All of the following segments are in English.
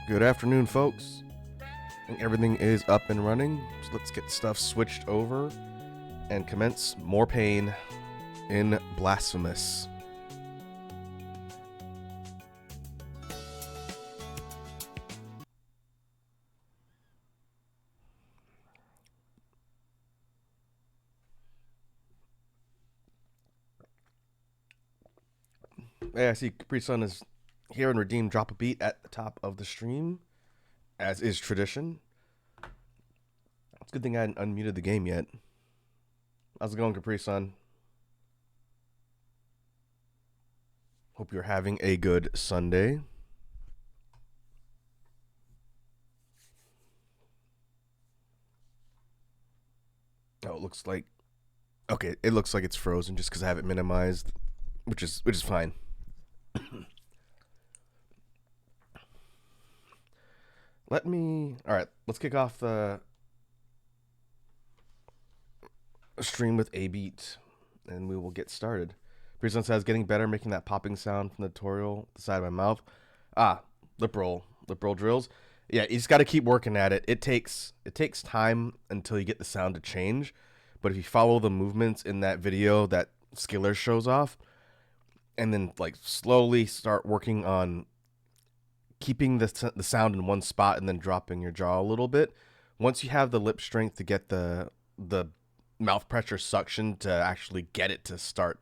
Good afternoon, folks. I think everything is up and running, so let's get stuff switched over and commence more pain in Blasphemous. Yeah, I see Capri Sun is here and Redeem drop a beat at the top of the stream, as is tradition. It's a good thing I hadn't unmuted the game yet. How's it going, Capri Sun? Hope you're having a good Sunday. Oh, it looks like okay. It looks like it's frozen just because I have it minimized, which is fine. All right, let's kick off the stream with a beat, and we will get started. Pearson says, getting better, making that popping sound from the tutorial, the side of my mouth. Lip roll drills. Yeah, you just got to keep working at it. It takes time until you get the sound to change, but if you follow the movements in that video that Skiller shows off, and then like slowly start working on keeping the sound in one spot and then dropping your jaw a little bit. Once you have the lip strength to get the mouth pressure suction to actually get it to start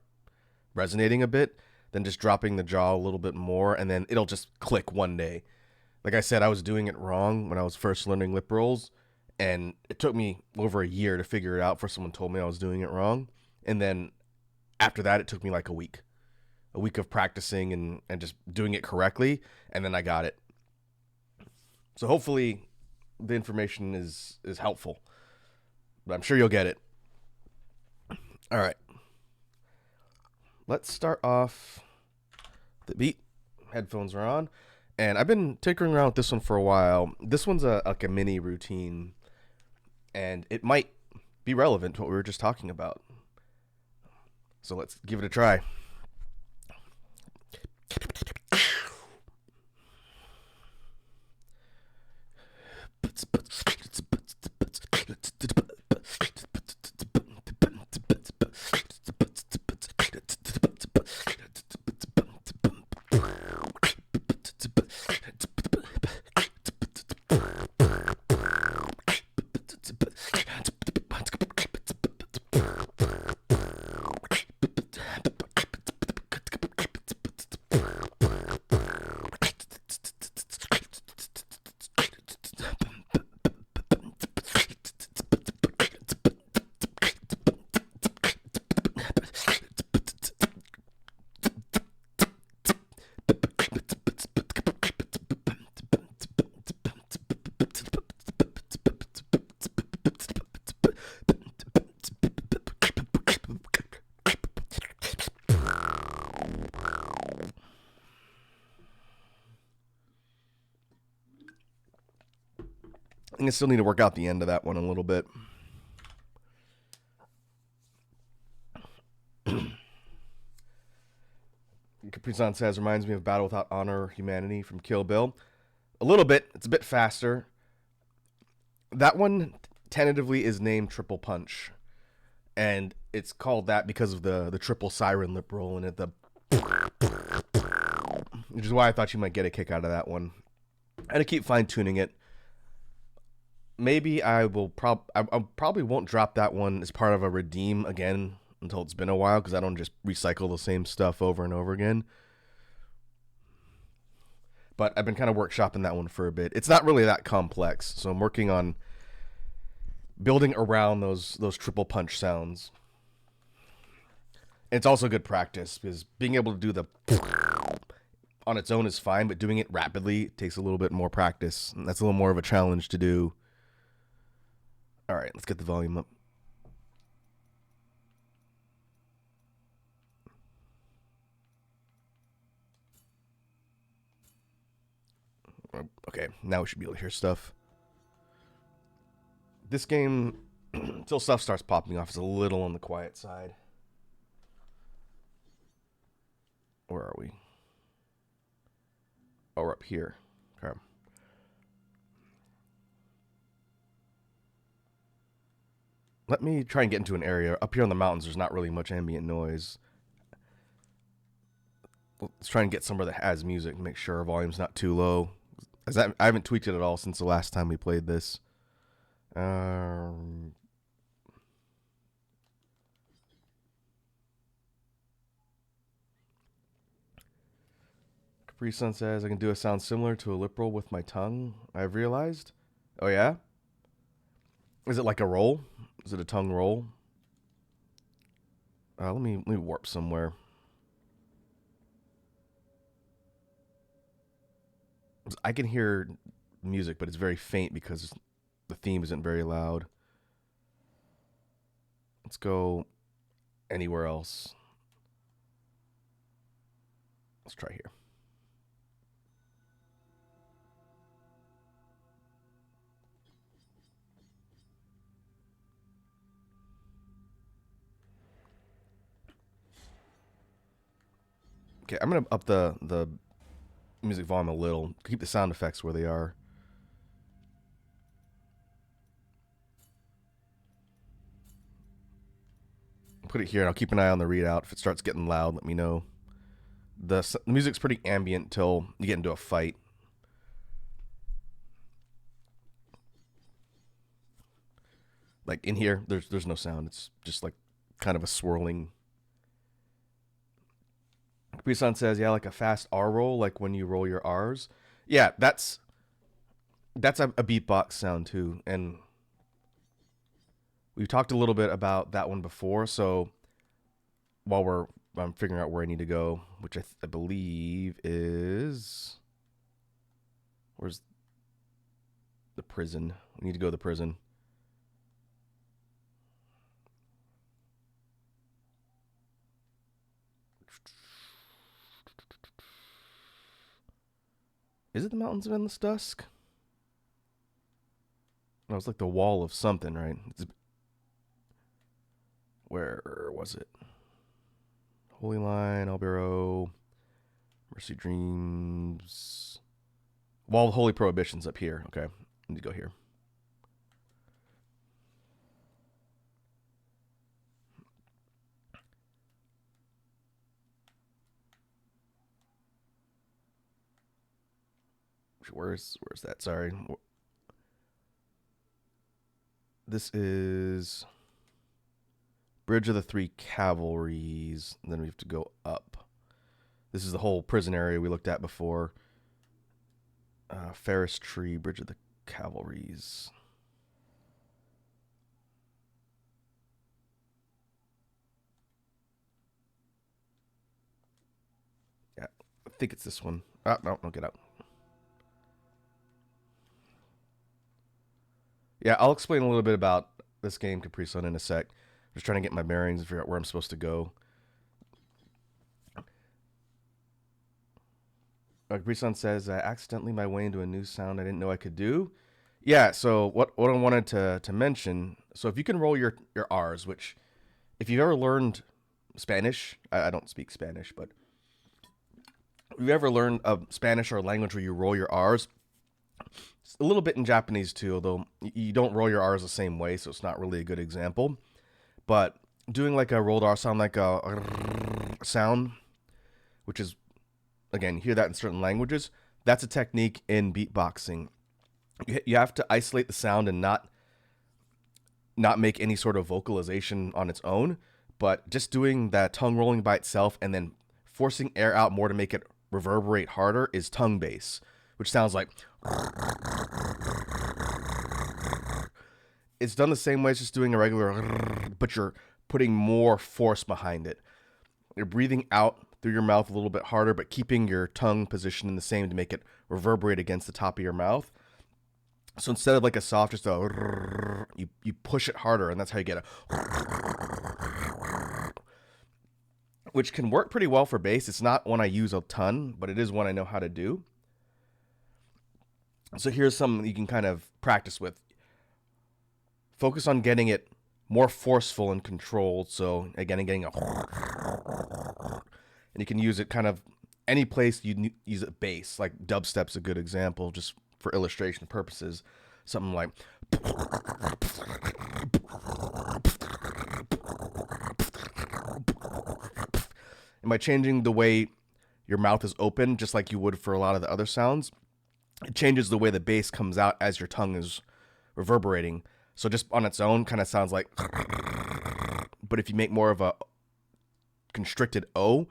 resonating a bit, then just dropping the jaw a little bit more, and then it'll just click one day. Like I said, I was doing it wrong when I was first learning lip rolls, and it took me over a year to figure it out before someone told me I was doing it wrong. And then after that, it took me like a week of practicing and just doing it correctly, and then I got it. So hopefully the information is helpful, but I'm sure you'll get it. All right, let's start off the beat. Headphones are on, and I've been tinkering around with this one for a while. This one's like a mini routine, and it might be relevant to what we were just talking about. So let's give it a try. I think I still need to work out the end of that one a little bit. Capri-san says, reminds me of Battle Without Honor Humanity from Kill Bill. A little bit. It's a bit faster. That one tentatively is named Triple Punch. And it's called that because of the triple siren lip roll in it. Which is why I thought you might get a kick out of that one. I had to keep fine-tuning it. Maybe I probably won't drop that one as part of a redeem again until it's been a while, because I don't just recycle the same stuff over and over again. But I've been kind of workshopping that one for a bit. It's not really that complex, so I'm working on building around those triple punch sounds. And it's also good practice, because being able to do the on its own is fine, but doing it rapidly takes a little bit more practice, and that's a little more of a challenge to do. All right, let's get the volume up. Okay, now we should be able to hear stuff. This game, until stuff starts popping off, is a little on the quiet side. Where are we? Oh, we're up here. Okay. Let me try and get into an area. Up here on the mountains, there's not really much ambient noise. Let's try and get somewhere that has music. Make sure our volume's not too low. As I haven't tweaked it at all since the last time we played this. Capri Sun says I can do a sound similar to a lip roll with my tongue. I've realized. Oh yeah. Is it like a roll? Is it a tongue roll? Let me warp somewhere. I can hear music, but it's very faint because the theme isn't very loud. Let's go anywhere else. Let's try here. Okay, I'm gonna up the music volume a little. Keep the sound effects where they are. Put it here, and I'll keep an eye on the readout. If it starts getting loud, let me know. The music's pretty ambient till you get into a fight. Like in here, there's no sound. It's just like kind of a swirling. Busan says, yeah, like a fast R roll, like when you roll your R's. Yeah, that's a beatbox sound too, and we've talked a little bit about that one before. So while I'm figuring out where I need to go, which I believe is where's the prison? We need to go to the prison. Is it the Mountains of Endless Dusk? No, it's like the wall of something, right? Where was it? Holy Line, Albero, Mercy Dreams. Wall of Holy Prohibition's up here. Okay, I need to go here. Where's that? Sorry. This is Bridge of the Three Cavalries. And then we have to go up. This is the whole prison area we looked at before. Ferris Tree, Bridge of the Cavalries. Yeah, I think it's this one. No, don't get out. Yeah, I'll explain a little bit about this game, Capri Sun, in a sec. Just trying to get my bearings and figure out where I'm supposed to go. Capri Sun says, I accidentally my way into a new sound I didn't know I could do. Yeah, so what I wanted to mention, so if you can roll your R's, which if you've ever learned Spanish, I don't speak Spanish, but if you've ever learned a Spanish or a language where you roll your R's, it's a little bit in Japanese too, although you don't roll your R's the same way, so it's not really a good example. But doing like a rolled R sound, like a sound, which is, again, you hear that in certain languages, that's a technique in beatboxing. You have to isolate the sound and not make any sort of vocalization on its own, but just doing that tongue rolling by itself and then forcing air out more to make it reverberate harder is tongue bass, which sounds like it's done the same way as just doing a regular, but you're putting more force behind it. You're breathing out through your mouth a little bit harder, but keeping your tongue positioned the same to make it reverberate against the top of your mouth. So instead of like a soft, just a, you push it harder, and that's how you get a, which can work pretty well for bass. It's not one I use a ton, but it is one I know how to do. So here's something you can kind of practice with. Focus on getting it more forceful and controlled. So again, getting a, and you can use it kind of any place you use it bass. Like dubstep's a good example, just for illustration purposes. Something like And by changing the way your mouth is open, just like you would for a lot of the other sounds, it changes the way the bass comes out as your tongue is reverberating. So just on its own, kind of sounds like, but if you make more of a constricted O,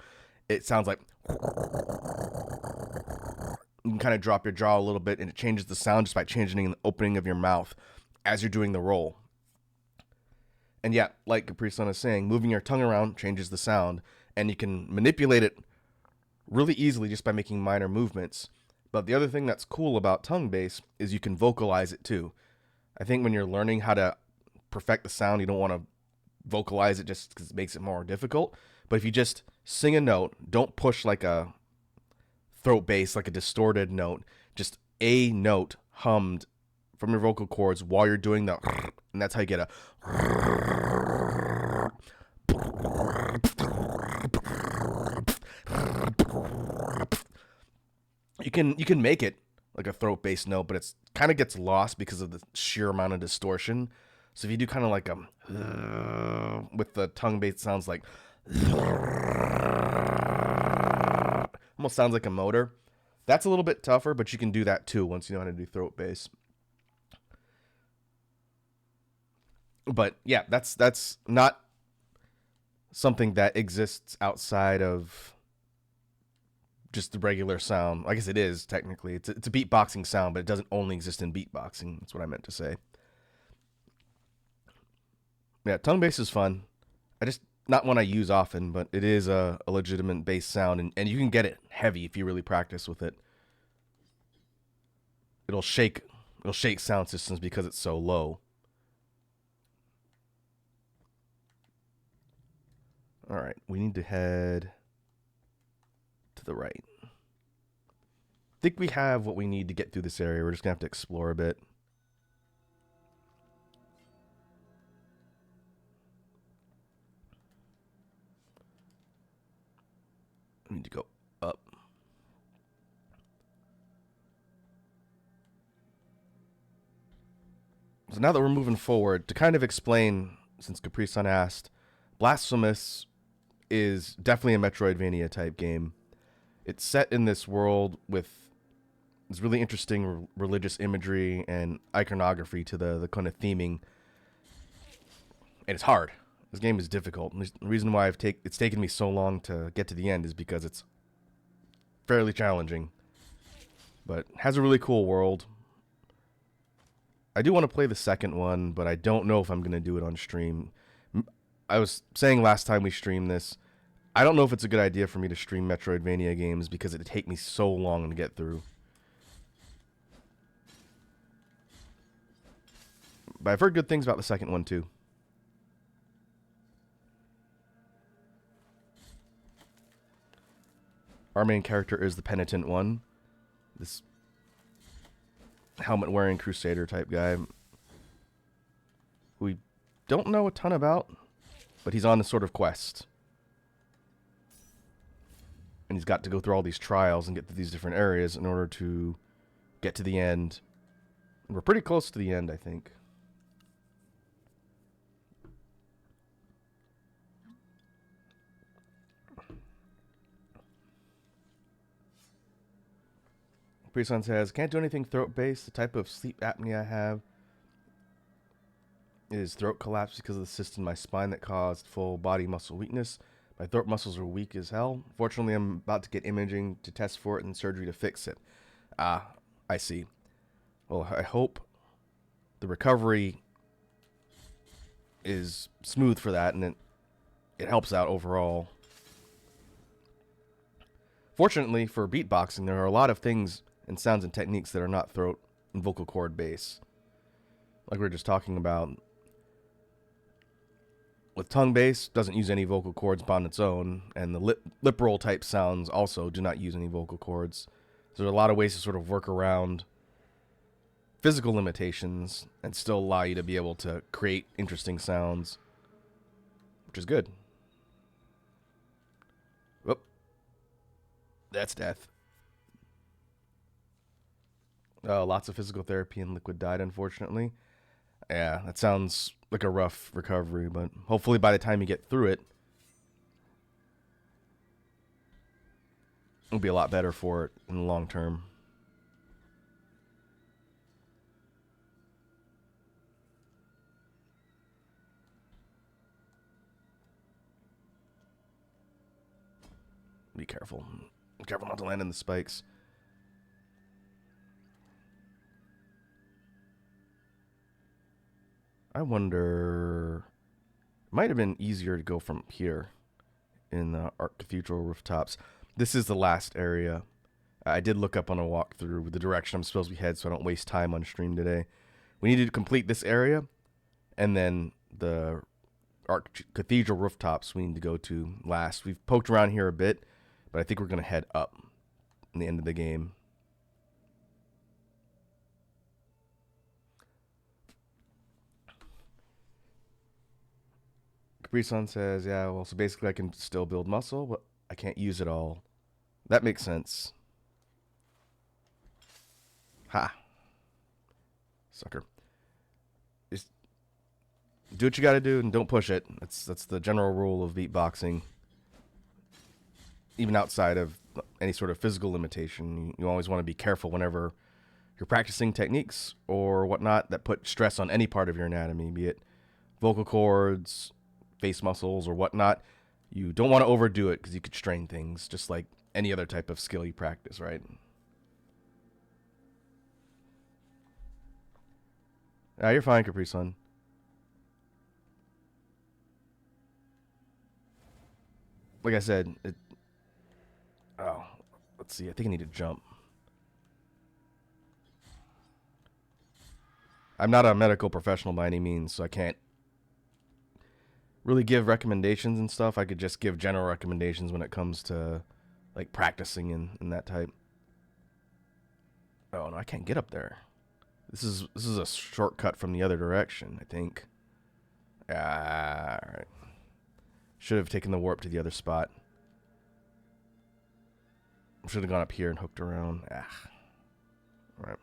it sounds like. You can kind of drop your jaw a little bit, and it changes the sound just by changing the opening of your mouth as you're doing the roll. And yeah, like Capri Sun is saying, moving your tongue around changes the sound, and you can manipulate it really easily just by making minor movements. But the other thing that's cool about tongue bass is you can vocalize it too. I think when you're learning how to perfect the sound, you don't want to vocalize it just because it makes it more difficult. But if you just sing a note, don't push like a throat bass, like a distorted note, just a note hummed from your vocal cords while you're doing the, and that's how you get a. You can make it like a throat bass note, but it's kind of gets lost because of the sheer amount of distortion. So if you do kind of like a with the tongue bass, it sounds like almost sounds like a motor. That's a little bit tougher, but you can do that too once you know how to do throat bass. But yeah, that's not something that exists outside of just the regular sound. I guess it is technically. It's a beatboxing sound, but it doesn't only exist in beatboxing. That's what I meant to say. Yeah, tongue bass is fun. I just not one I use often, but it is a legitimate bass sound, and you can get it heavy if you really practice with it. It'll shake sound systems because it's so low. All right, we need to head to the right. I think we have what we need to get through this area. We're just gonna have to explore a bit. We need to go up. So now that we're moving forward, to kind of explain, since Capri Sun asked, Blasphemous is definitely a Metroidvania type game. It's set in this world with this really interesting religious imagery and iconography to the kind of theming, and it's hard. This game is difficult. And the reason why it's taken me so long to get to the end is because it's fairly challenging, but it has a really cool world. I do want to play the second one, but I don't know if I'm going to do it on stream. I was saying last time we streamed this, I don't know if it's a good idea for me to stream Metroidvania games because it'd take me so long to get through. But I've heard good things about the second one too. Our main character is the penitent one. This helmet wearing crusader type guy who we don't know a ton about, but he's on a sort of quest. And he's got to go through all these trials and get to these different areas in order to get to the end. And we're pretty close to the end, I think. Priestson says, can't do anything throat based. The type of sleep apnea I have is throat collapse because of the cyst in my spine that caused full body muscle weakness. My throat muscles are weak as hell. Fortunately, I'm about to get imaging to test for it and surgery to fix it. Ah, I see. Well, I hope the recovery is smooth for that and it helps out overall. Fortunately for beatboxing, there are a lot of things and sounds and techniques that are not throat and vocal cord bass. Like we were just talking about. With tongue bass, doesn't use any vocal cords on its own, and the lip roll type sounds also do not use any vocal cords. So there's a lot of ways to sort of work around physical limitations and still allow you to be able to create interesting sounds, which is good. Whoop. That's death. Lots of physical therapy and liquid diet, unfortunately. Yeah, that sounds like a rough recovery, but hopefully by the time you get through it, it'll be a lot better for it in the long term. Be careful. Be careful not to land in the spikes. I wonder... It might have been easier to go from here in the Arc Cathedral rooftops. This is the last area. I did look up on a walkthrough the direction I'm supposed to be headed so I don't waste time on stream today. We need to complete this area, and then the Arc Cathedral rooftops we need to go to last. We've poked around here a bit, but I think we're going to head up in the end of the game. Capri-san says, yeah, well, so basically I can still build muscle, but I can't use it all. That makes sense. Ha. Sucker. Just do what you gotta do and don't push it. That's the general rule of beatboxing. Even outside of any sort of physical limitation, you always want to be careful whenever you're practicing techniques or whatnot that put stress on any part of your anatomy, be it vocal cords, face muscles, or whatnot. You don't want to overdo it because you could strain things, just like any other type of skill you practice, right? You're fine, Capri-san. Like I said, let's see. I think I need to jump. I'm not a medical professional by any means, so I can't really give recommendations and stuff. I could just give general recommendations when it comes to like practicing and that type. Oh no, I can't get up there. This is a shortcut from the other direction, I think. Alright. Should have taken the warp to the other spot. Should have gone up here and hooked around. Alright.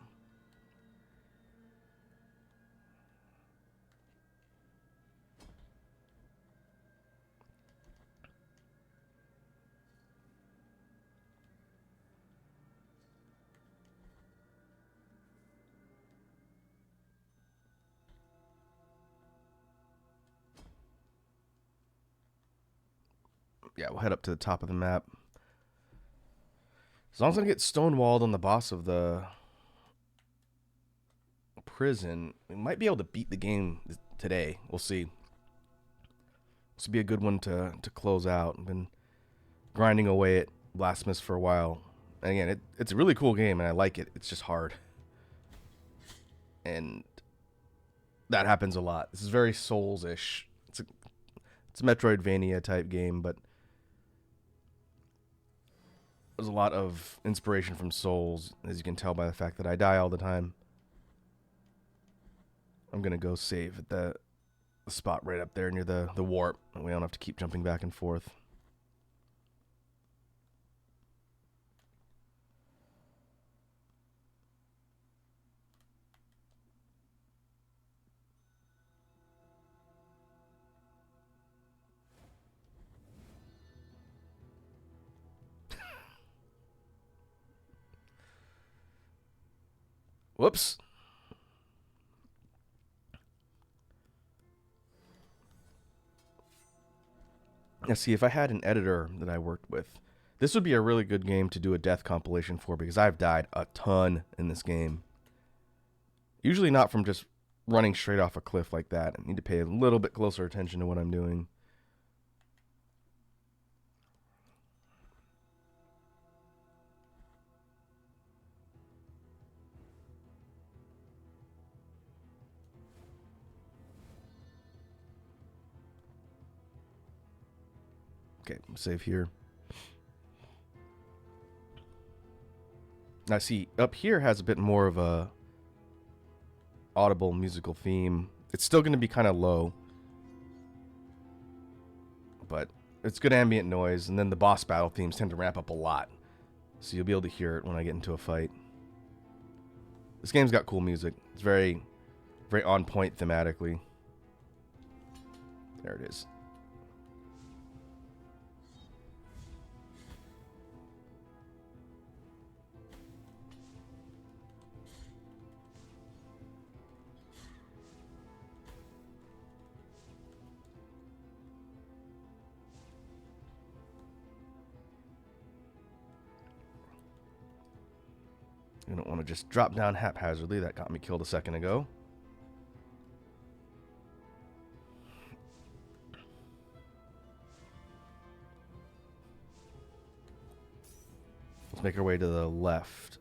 Yeah, we'll head up to the top of the map. As long as I get stonewalled on the boss of the prison, we might be able to beat the game today. We'll see. This will be a good one to close out. I've been grinding away at Blasphemous for a while. And again, it's a really cool game, and I like it. It's just hard. And that happens a lot. This is very Souls-ish. It's a Metroidvania type game, but there's a lot of inspiration from Souls, as you can tell by the fact that I die all the time. I'm going to go save at the spot right up there near the warp, and we don't have to keep jumping back and forth. Whoops. Now, see, if I had an editor that I worked with, this would be a really good game to do a death compilation for because I've died a ton in this game. Usually not from just running straight off a cliff like that. I need to pay a little bit closer attention to what I'm doing. Okay, save here. Now see, up here has a bit more of a audible musical theme. It's still going to be kind of low, but it's good ambient noise, and then the boss battle themes tend to ramp up a lot, so you'll be able to hear it when I get into a fight. This game's got cool music. It's very Very on point thematically. There it is. You don't want to just drop down haphazardly. That got me killed a second ago. Let's make our way to the left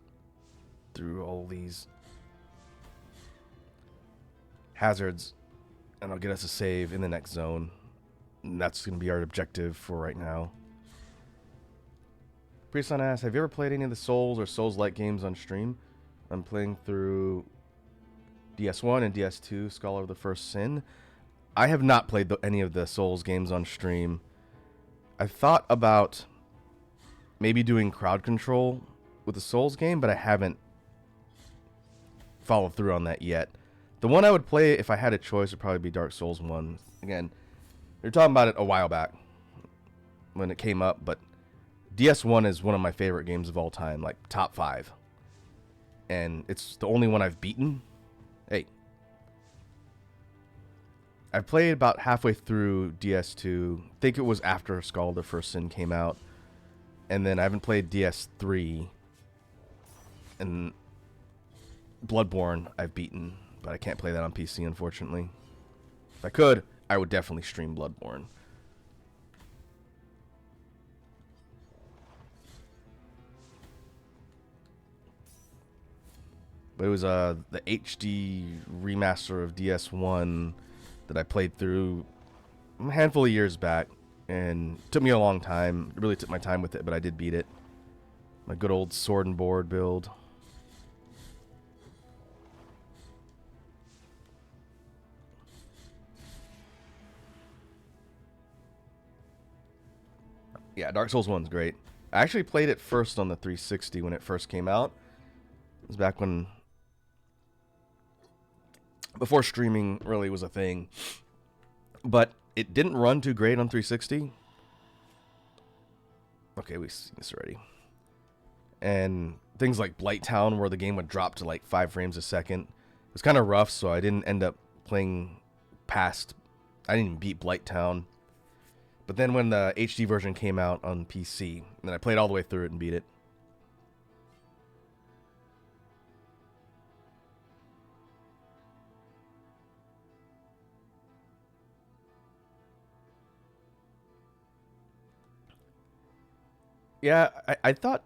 through all these hazards, and I'll get us a save in the next zone. And that's going to be our objective for right now. Priestson asks, have you ever played any of the Souls or Souls-like games on stream? I'm playing through DS1 and DS2, Scholar of the First Sin. I have not played any of the Souls games on stream. I've thought about maybe doing crowd control with the Souls game, but I haven't followed through on that yet. The one I would play if I had a choice would probably be Dark Souls 1. Again, we were talking about it a while back when it came up, but DS1 is one of my favorite games of all time, like top 5. And it's the only one I've beaten. Hey. I've played about halfway through DS2. I think it was after Scholar of the First Sin came out. And then I haven't played DS3. And Bloodborne I've beaten, but I can't play that on PC, unfortunately. If I could, I would definitely stream Bloodborne. But it was the HD remaster of DS1 that I played through a handful of years back. And it took me a long time. It really took my time with it, but I did beat it. My good old sword and board build. Yeah, Dark Souls 1's great. I actually played it first on the 360 when it first came out. It was back when... before streaming really was a thing. But it didn't run too great on 360. Okay, we've seen this already. And things like Blighttown, where the game would drop to like 5 frames a second. It was kind of rough, so I didn't end up playing past... I didn't even beat Blighttown. But then when the HD version came out on PC, then I played all the way through it and beat it. Yeah, I thought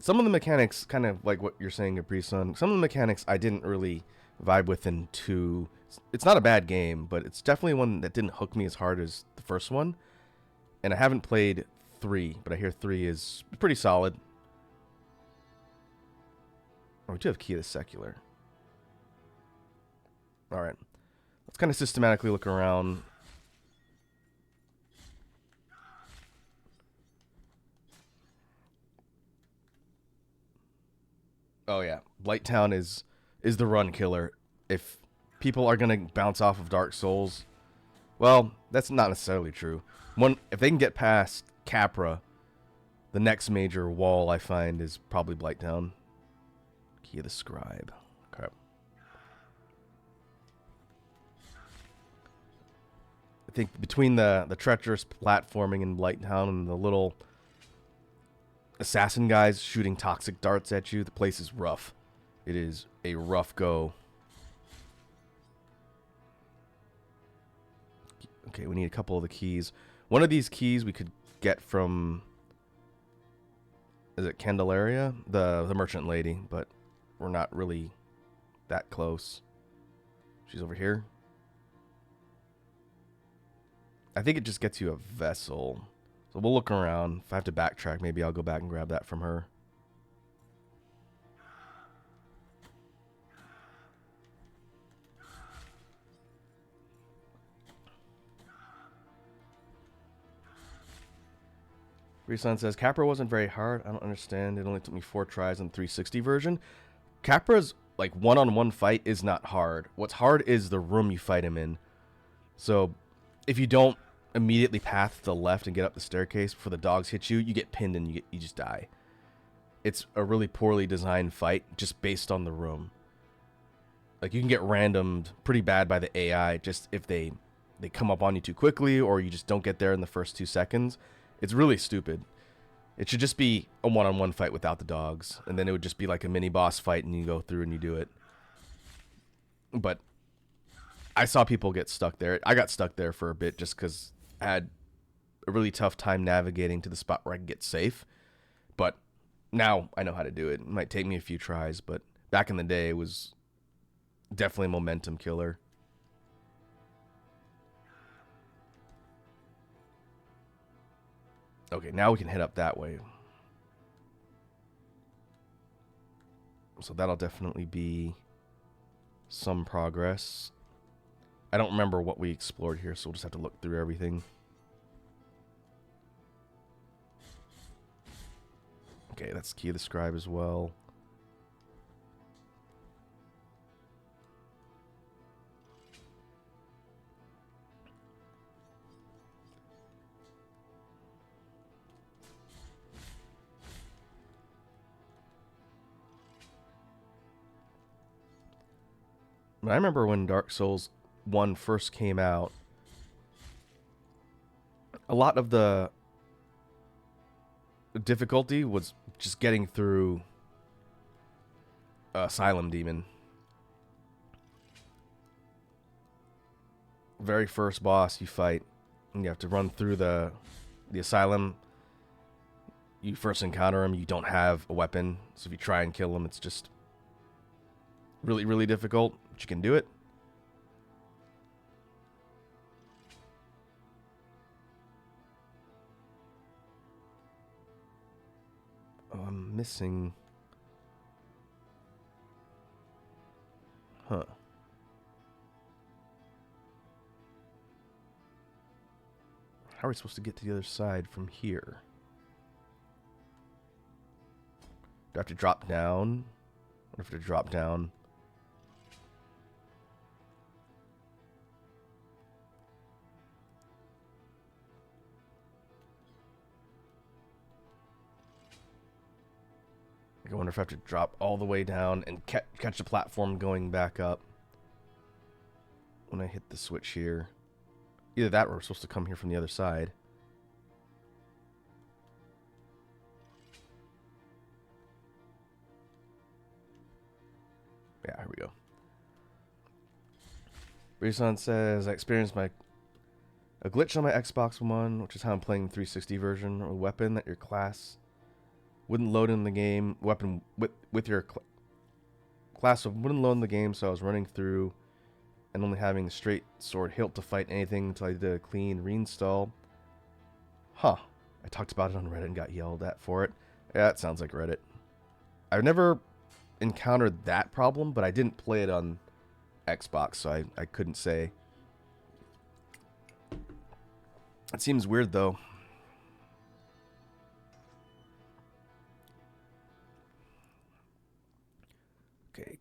some of the mechanics, kind of like what you're saying, Capri Sun, some of the mechanics I didn't really vibe with in 2. It's not a bad game, but it's definitely one that didn't hook me as hard as the first one. And I haven't played 3, but I hear 3 is pretty solid. Oh, we do have Key of the Secular. Alright. Let's kind of systematically look around. Oh yeah, Blighttown is the run killer. If people are gonna bounce off of Dark Souls, well, that's not necessarily true. If they can get past Capra, the next major wall I find is probably Blighttown. Key of the Scribe. Crap. I think between the treacherous platforming in Blighttown and the little assassin guys shooting toxic darts at you, the place is rough. It is a rough go. Okay, we need a couple of the keys. One of these keys we could get from... is it Candelaria? The merchant lady, but we're not really that close. She's over here. I think it just gets you a vessel. So we'll look around. If I have to backtrack, maybe I'll go back and grab that from her. Resun says, Capra wasn't very hard. I don't understand. It only took me 4 tries on the 360 version. Capra's like one-on-one fight is not hard. What's hard is the room you fight him in. So if you don't immediately path to the left and get up the staircase before the dogs hit you, you get pinned and you just die. It's a really poorly designed fight just based on the room. Like, you can get randomed pretty bad by the AI just if they come up on you too quickly, or you just don't get there in the first 2 seconds. It's really stupid. It should just be a one-on-one fight without the dogs, and then it would just be like a mini boss fight, and you go through and you do it. But I saw people get stuck there. I got stuck there for a bit just because I had a really tough time navigating to the spot where I could get safe. But now I know how to do it. It might take me a few tries, but back in the day, it was definitely a momentum killer. Okay, now we can head up that way. So that'll definitely be some progress. I don't remember what we explored here, so we'll just have to look through everything. Okay, that's Key of the Scribe as well. I remember when Dark Souls 1 first came out, a lot of the difficulty was just getting through Asylum Demon. Very first boss you fight, and you have to run through the asylum. You first encounter him, you don't have a weapon, so if you try and kill him, it's just really, really difficult, but you can do it. Oh, I'm missing... Huh. How are we supposed to get to the other side from here? Do I have to drop down? Or have to drop down? I wonder if I have to drop all the way down and catch the platform going back up when I hit the switch here. Either that or we're supposed to come here from the other side. Yeah, here we go. Reson says, I experienced a glitch on my Xbox One, which is how I'm playing the 360 version. A weapon that your class wouldn't load in the game. Weapon with your class wouldn't load in the game, so I was running through and only having a straight sword hilt to fight anything until I did a clean reinstall. Huh. I talked about it on Reddit and got yelled at for it. Yeah, that sounds like Reddit. I've never encountered that problem, but I didn't play it on Xbox, so I couldn't say. It seems weird, though. Okay.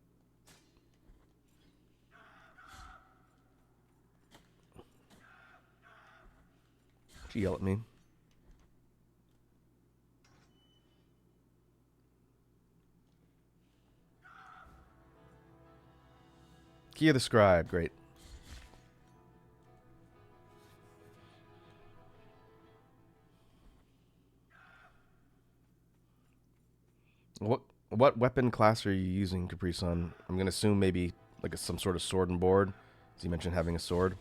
She yell at me. Key of the Scribe, great. What weapon class are you using, Capri Sun? I'm gonna assume maybe like some sort of sword and board. As you mentioned, having a sword.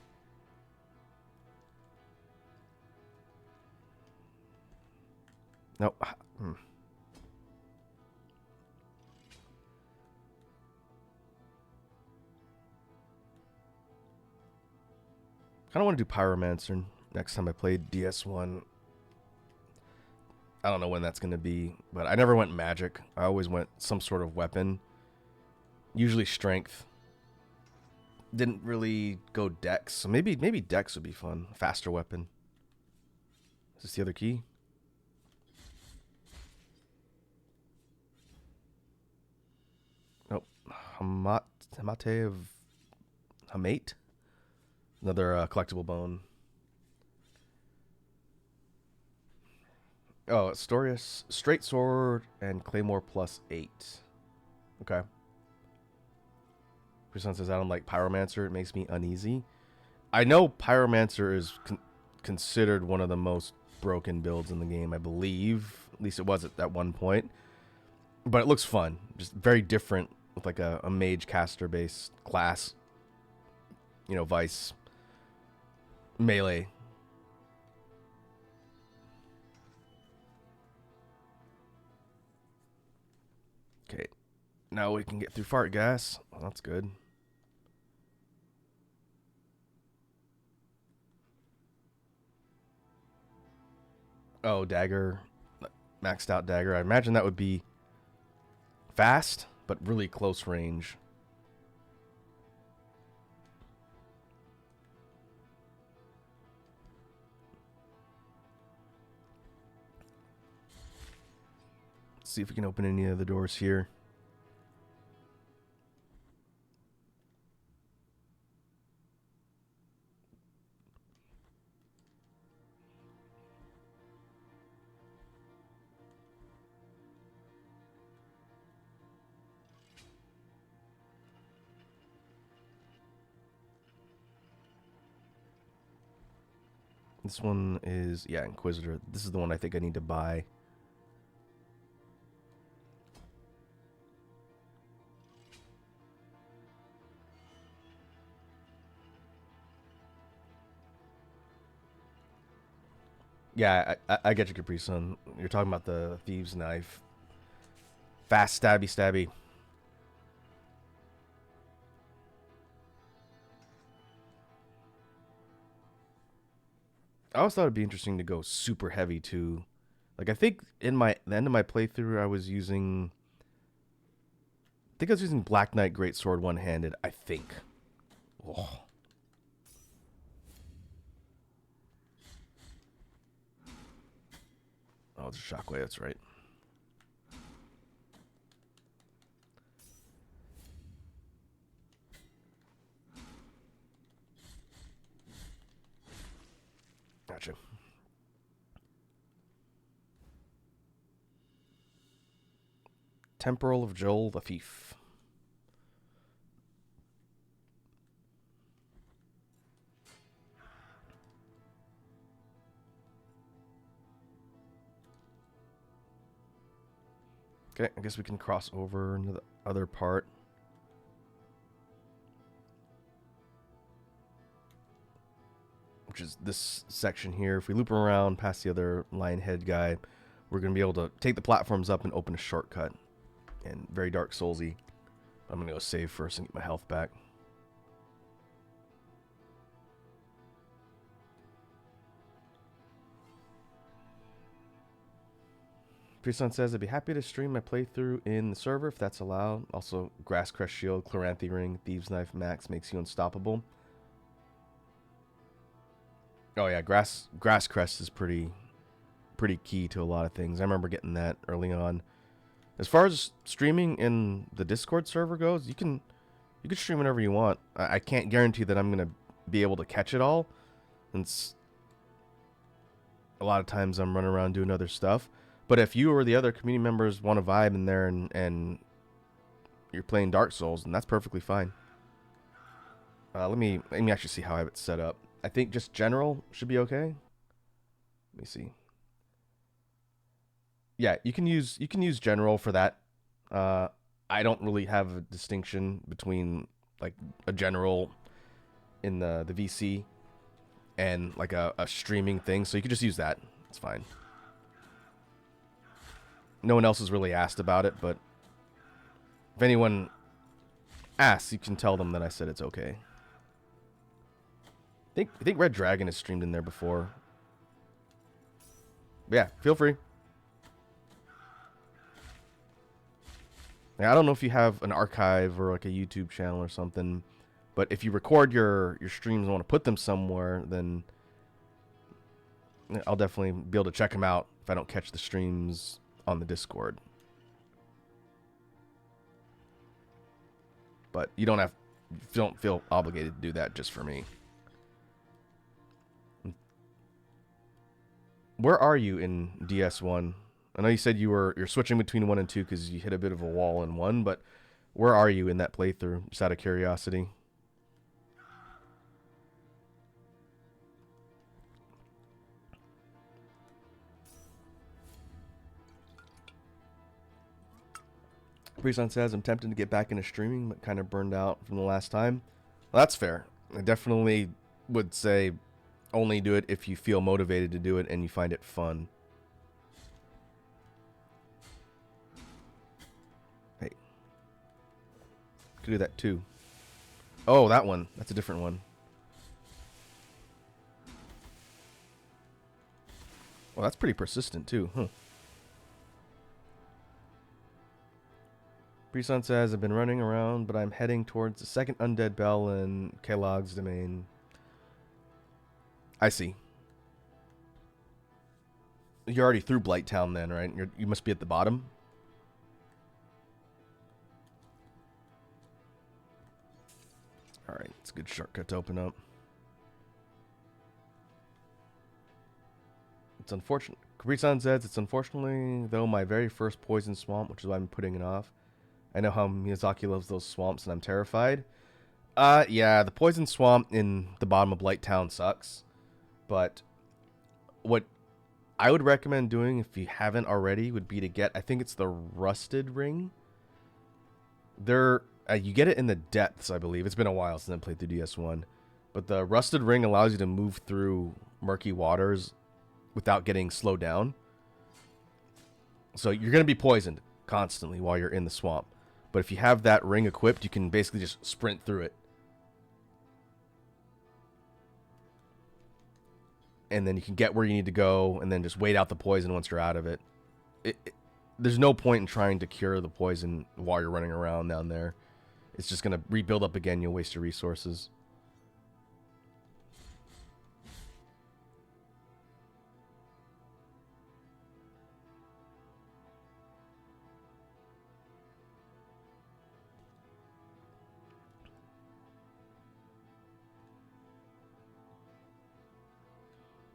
No. I don't want to do Pyromancer next time I play DS1. I don't know when that's going to be, but I never went magic. I always went some sort of weapon. Usually strength. Didn't really go dex, so maybe dex would be fun. Faster weapon. Is this the other key? Nope. Hamate of Hamate. Another collectible bone. Oh, Storius, Straight Sword, and Claymore +8. Okay. Person says I don't like Pyromancer. It makes me uneasy. I know Pyromancer is considered one of the most broken builds in the game, I believe. At least it was at one point. But it looks fun. Just very different with like a mage caster based class. You know, Vice. Melee. Okay. Now we can get through fart gas. Well, that's good. Oh, dagger. Maxed out dagger. I imagine that would be fast, but really close range. Let's see if we can open any of the doors here. This one is, yeah, Inquisitor. This is the one I think I need to buy. Yeah, I get you, Capri Sun. You're talking about the Thieves' Knife. Fast, stabby. I always thought it'd be interesting to go super heavy too. Like I think in the end of my playthrough, I was using Black Knight Greatsword one-handed. I think. Oh. Oh, it's a shockwave. That's right. Gotcha. Temporal of Joel the Thief. Okay, I guess we can cross over into the other part. Which is this section here. If we loop around past the other lion head guy, we're going to be able to take the platforms up and open a shortcut. And very Dark Soulsy. I'm going to go save first and get my health back. Priestson says, I'd be happy to stream my playthrough in the server if that's allowed. Also, Grass Crest Shield, Chloranthy Ring, Thieves Knife Max makes you unstoppable. Oh yeah, Grass Crest is pretty key to a lot of things. I remember getting that early on. As far as streaming in the Discord server goes, you can stream whenever you want. I can't guarantee that I'm gonna be able to catch it all, since a lot of times I'm running around doing other stuff. But if you or the other community members want to vibe in there and you're playing Dark Souls, then that's perfectly fine. Let me actually see how I have it set up. I think just general should be okay. Let me see. Yeah, you can use general for that. I don't really have a distinction between like a general in the VC and like a streaming thing, so you can just use that. It's fine. No one else has really asked about it, but if anyone asks, you can tell them that I said it's okay. I think Red Dragon has streamed in there before. But yeah, feel free. Now, I don't know if you have an archive or like a YouTube channel or something, but if you record your streams and want to put them somewhere, then I'll definitely be able to check them out if I don't catch the streams on the Discord. but you don't feel obligated to do that just for me. Where are you in DS1? I know you said you're switching between 1 and 2 because you hit a bit of a wall in 1, but where are you in that playthrough, just out of curiosity? Prison says, I'm tempted to get back into streaming, but kind of burned out from the last time. Well, that's fair. I definitely would say only do it if you feel motivated to do it and you find it fun. Hey. Could do that too. Oh, that one. That's a different one. Well, that's pretty persistent too, huh? Brisson says, I've been running around, but I'm heading towards the second undead bell in Kellogg's domain. I see. You're already through Blighttown then, right? You must be at the bottom. Alright, it's a good shortcut to open up. It's unfortunate. Capri-san says, it's unfortunately, though, my very first poison swamp, which is why I'm putting it off. I know how Miyazaki loves those swamps, and I'm terrified. Yeah, the poison swamp in the bottom of Blighttown sucks. But what I would recommend doing, if you haven't already, would be to get, I think it's the Rusted Ring. You get it in the depths, I believe. It's been a while since I played through DS1. But the Rusted Ring allows you to move through murky waters without getting slowed down. So you're going to be poisoned constantly while you're in the swamp. But if you have that ring equipped, you can basically just sprint through it. And then you can get where you need to go and then just wait out the poison once you're out of it. There's no point in trying to cure the poison while you're running around down there. It's just going to rebuild up again. You'll waste your resources.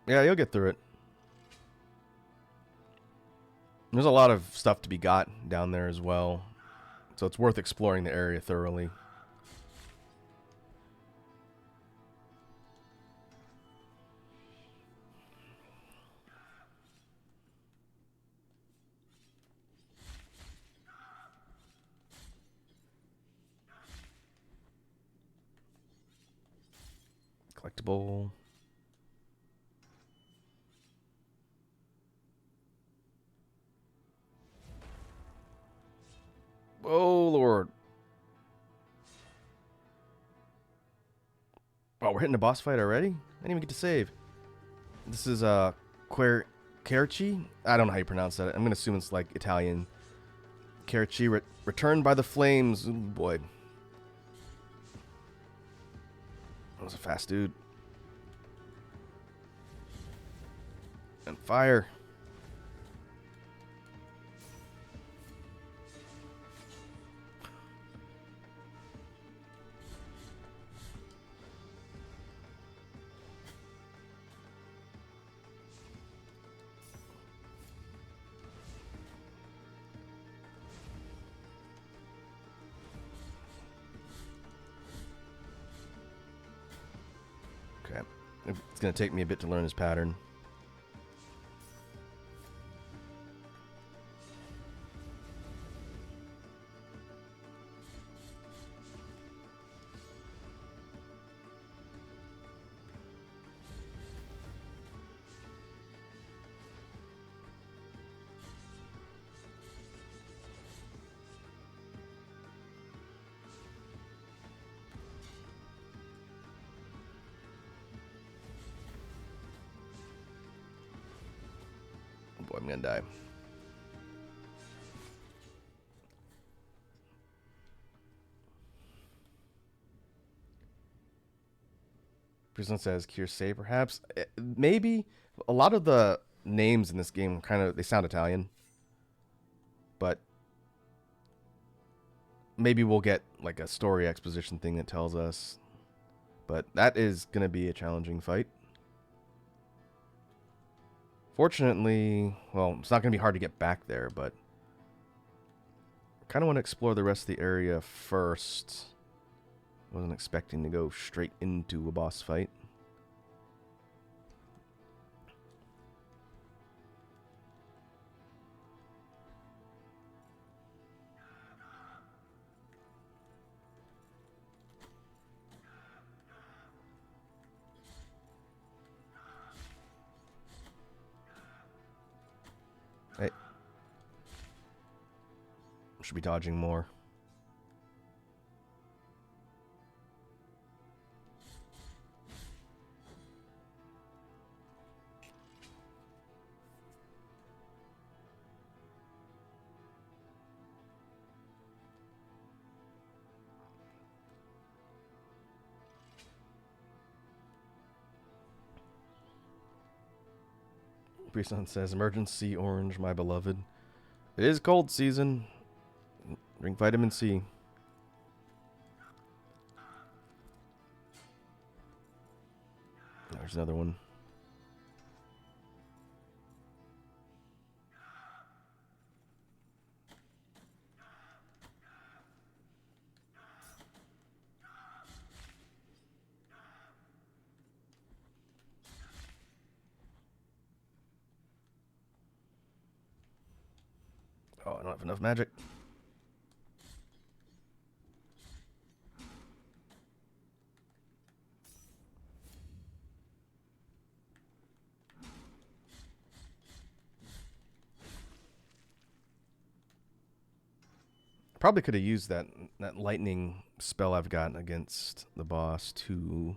Yeah, you'll get through it. There's a lot of stuff to be got down there as well. So it's worth exploring the area thoroughly. Collectible. Oh, Lord. Oh, we're hitting a boss fight already? I didn't even get to save. This is Querci? I don't know how you pronounce that. I'm going to assume it's like Italian. Querci, returned by the flames. Ooh, boy. That was a fast dude. And fire. Okay. It's going to take me a bit to learn his pattern. Boy, I'm gonna die. Prison says cure say perhaps. Maybe a lot of the names in this game they sound Italian. But maybe we'll get like a story exposition thing that tells us. But that is going to be a challenging fight. Fortunately, well, it's not going to be hard to get back there, but I kind of want to explore the rest of the area first. Wasn't expecting to go straight into a boss fight. Hey. Should be dodging more. Brisson says, emergency orange, my beloved. It is cold season. Drink vitamin C. There's another one. Oh, I don't have enough magic. Probably could have used that lightning spell I've gotten against the boss to...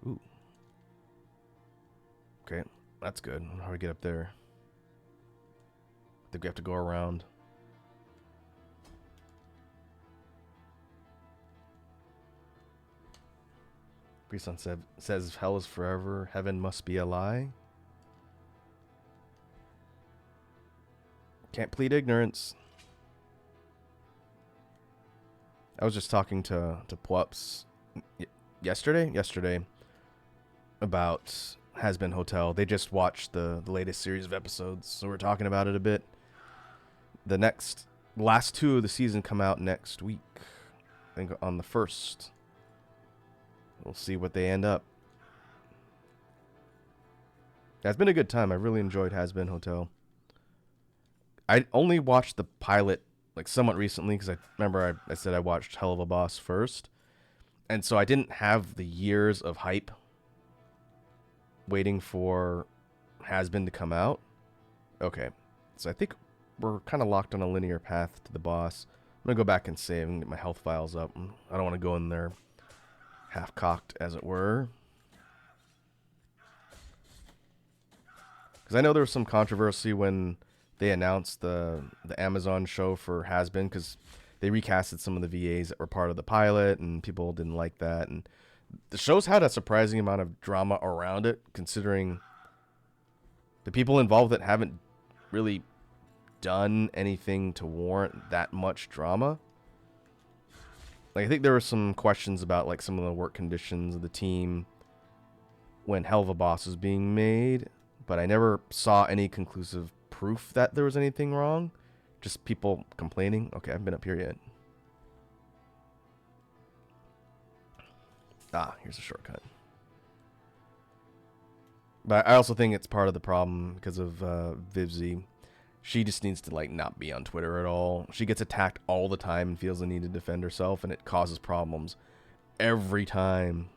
Ooh. Okay, that's good. How do we get up there? I think we have to go around. Brisson says, if hell is forever, heaven must be a lie. Can't plead ignorance. I was just talking to Pwups yesterday about Has Been Hotel. They just watched the latest series of episodes, so we're talking about it a bit. The last two of the season come out next week. I think on the 1st. We'll see what they end up. Yeah, it's been a good time. I really enjoyed Has Been Hotel. I only watched the pilot like somewhat recently because I remember I said I watched Hell of a Boss first. And so I didn't have the years of hype waiting for Has Been to come out. Okay. So I think we're kind of locked on a linear path to the boss. I'm going to go back and save and get my health files up. I don't want to go in there half-cocked, as it were. Because I know there was some controversy when they announced the Amazon show for Has Been, because they recasted some of the VAs that were part of the pilot, and people didn't like that. And the show's had a surprising amount of drama around it, considering the people involved that haven't really done anything to warrant that much drama. Like, I think there were some questions about like some of the work conditions of the team when Hell of a Boss was being made, but I never saw any conclusive proof that there was anything wrong. Just people complaining. Okay, I haven't been up here yet. Ah, here's a shortcut. But I also think it's part of the problem because of Vivzy. She just needs to like not be on Twitter at all. She gets attacked all the time and feels the need to defend herself, and it causes problems every time.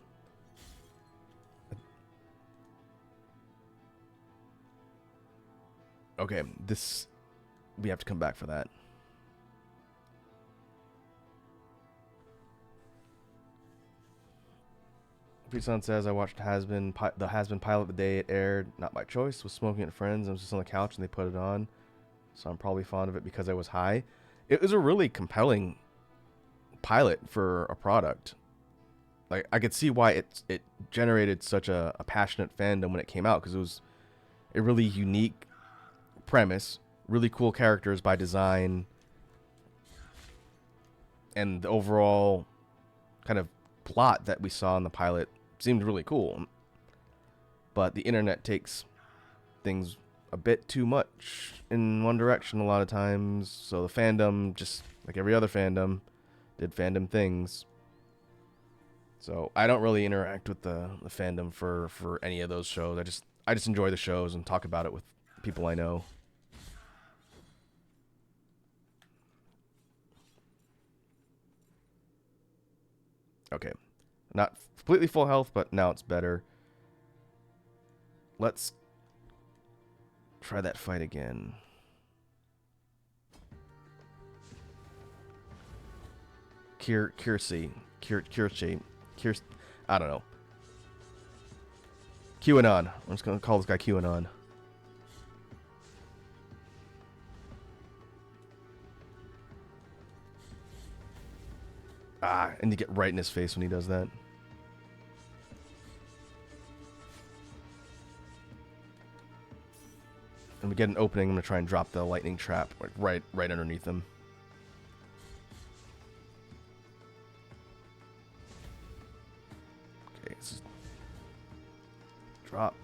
Okay, we have to come back for that. Brisson says, I watched the Has Been pilot the day it aired, not by choice. Was smoking at friends. I was just on the couch and they put it on. So I'm probably fond of it because I was high. It was a really compelling pilot for a product. Like, I could see why it generated such a passionate fandom when it came out, because it was a really unique premise, really cool characters by design, and the overall kind of plot that we saw in the pilot seemed really cool. But the internet takes things a bit too much in one direction a lot of times. So the fandom, just like every other fandom, did fandom things. So I don't really interact with the fandom for any of those shows. I just enjoy the shows and talk about it with people I know. Okay. Not completely full health, but now it's better. Let's try that fight again. Kirsi. I don't know. QAnon. I'm just going to call this guy QAnon. Ah, and you get right in his face when he does that. And we get an opening. I'm going to try and drop the lightning trap right underneath him. Okay, drop.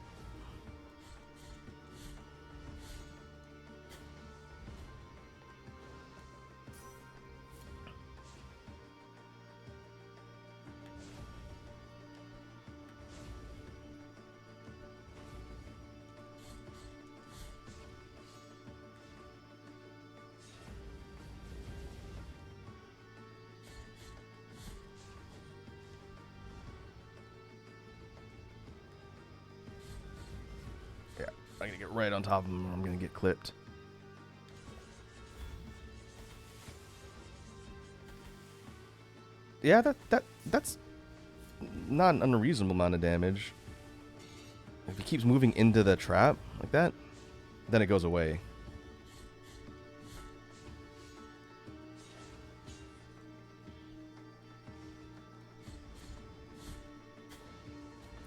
I'm gonna get right on top of him, or I'm gonna get clipped. Yeah, that's not an unreasonable amount of damage. If he keeps moving into the trap like that, then it goes away.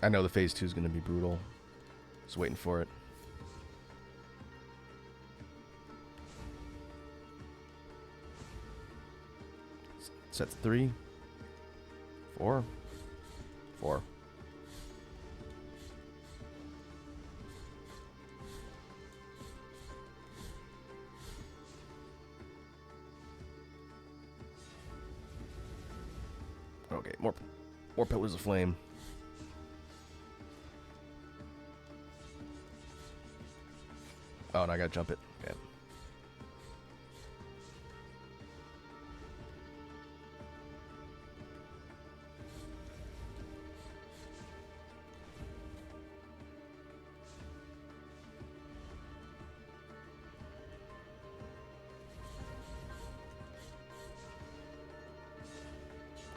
I know the phase 2 is gonna be brutal. Just waiting for it. Sets 3, 4, 4. Okay, more pillars of flame. Oh, and I gotta jump it. Okay.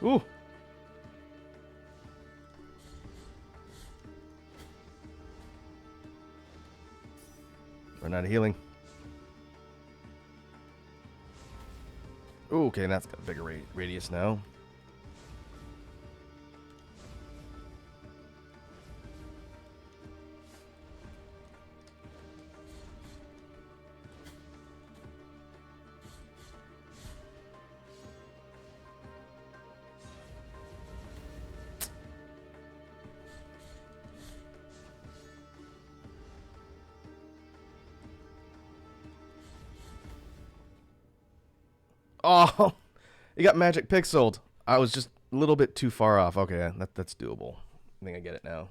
Ooh. Run out of healing. Ooh, okay, that's got a bigger radius now. Oh, it got magic pixeled. I was just a little bit too far off. Okay, that's doable. I think I get it now.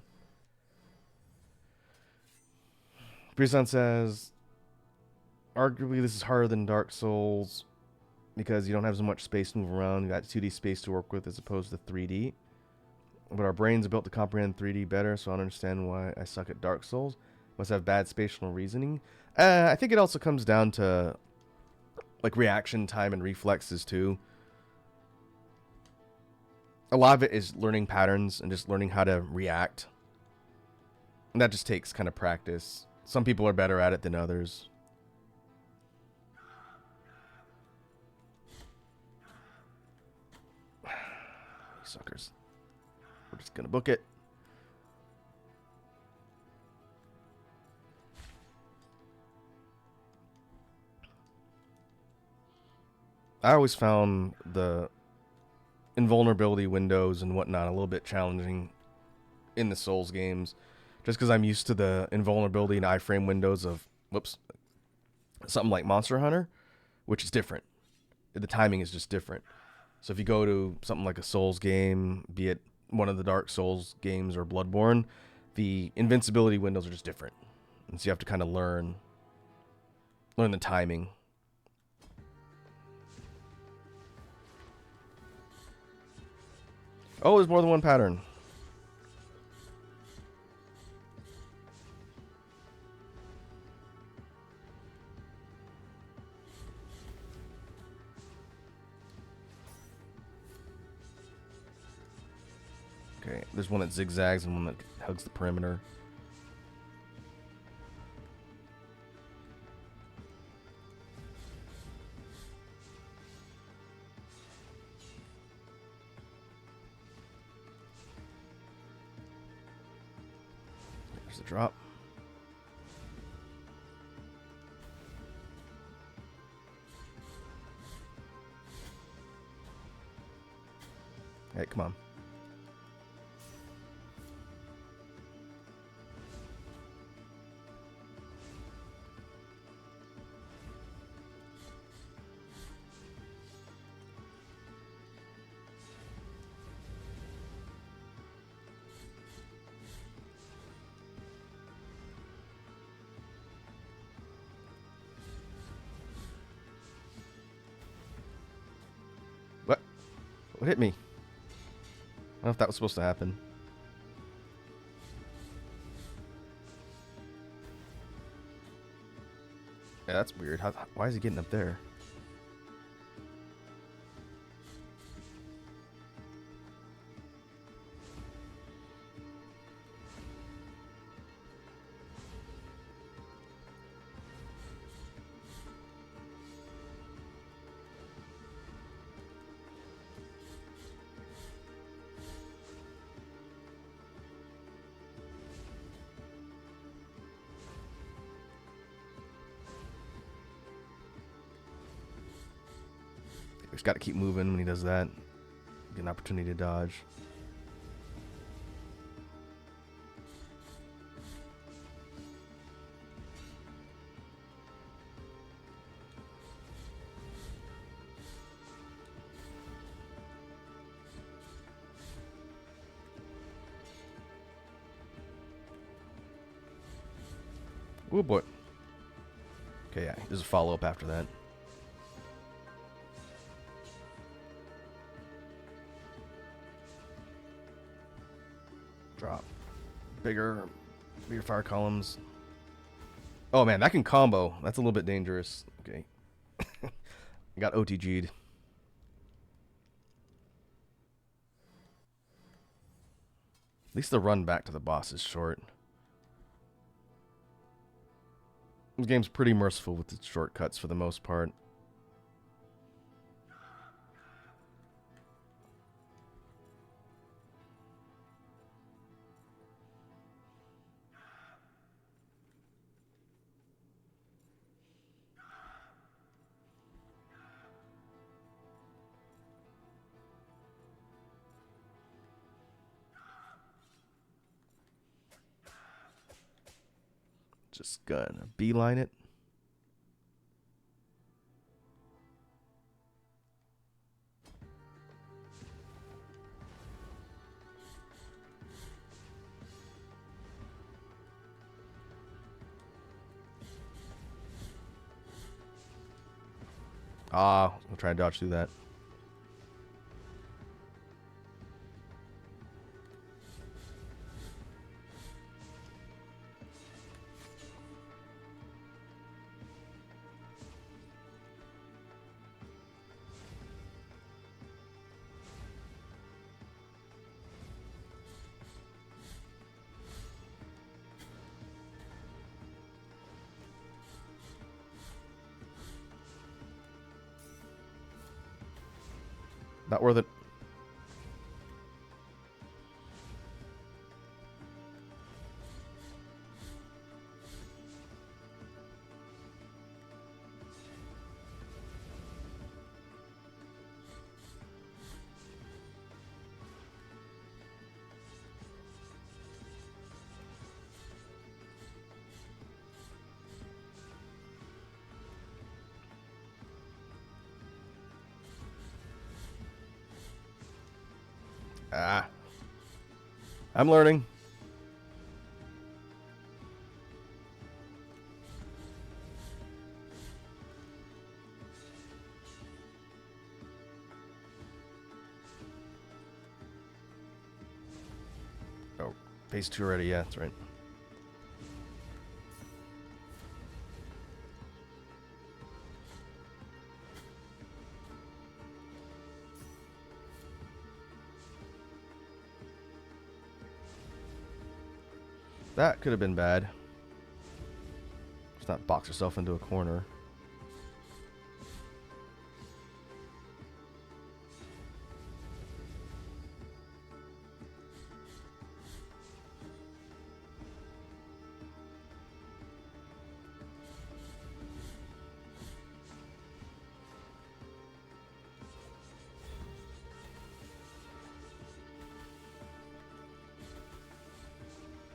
Brisson says, arguably this is harder than Dark Souls because you don't have so much space to move around. You got 2D space to work with as opposed to 3D. But our brains are built to comprehend 3D better, so I don't understand why I suck at Dark Souls. Must have bad spatial reasoning. I think it also comes down to like reaction time and reflexes too. A lot of it is learning patterns and just learning how to react. And that just takes kind of practice. Some people are better at it than others. Suckers. We're just gonna book it. I always found the invulnerability windows and whatnot a little bit challenging in the Souls games, just because I'm used to the invulnerability and iframe windows of something like Monster Hunter, which is different. The timing is just different. So if you go to something like a Souls game, be it one of the Dark Souls games or Bloodborne, the invincibility windows are just different, and so you have to kind of learn the timing. Oh, there's more than one pattern. Okay, there's one that zigzags and one that hugs the perimeter. There's the drop. Hey, come on. What? What hit me? I don't know if that was supposed to happen. Yeah, that's weird. Why is he getting up there? He's got to keep moving when he does that. Get an opportunity to dodge. Oh boy. Okay, yeah, there's a follow-up after that. Drop. Bigger fire columns. Oh man, that can combo. That's a little bit dangerous. Okay. I got OTG'd. At least the run back to the boss is short. This game's pretty merciful with its shortcuts for the most part. Just gonna beeline it. I'll try and dodge through that. Not worth it. Ah, I'm learning. Oh, phase 2 already. Yeah, that's right. That could have been bad. Just not box yourself into a corner.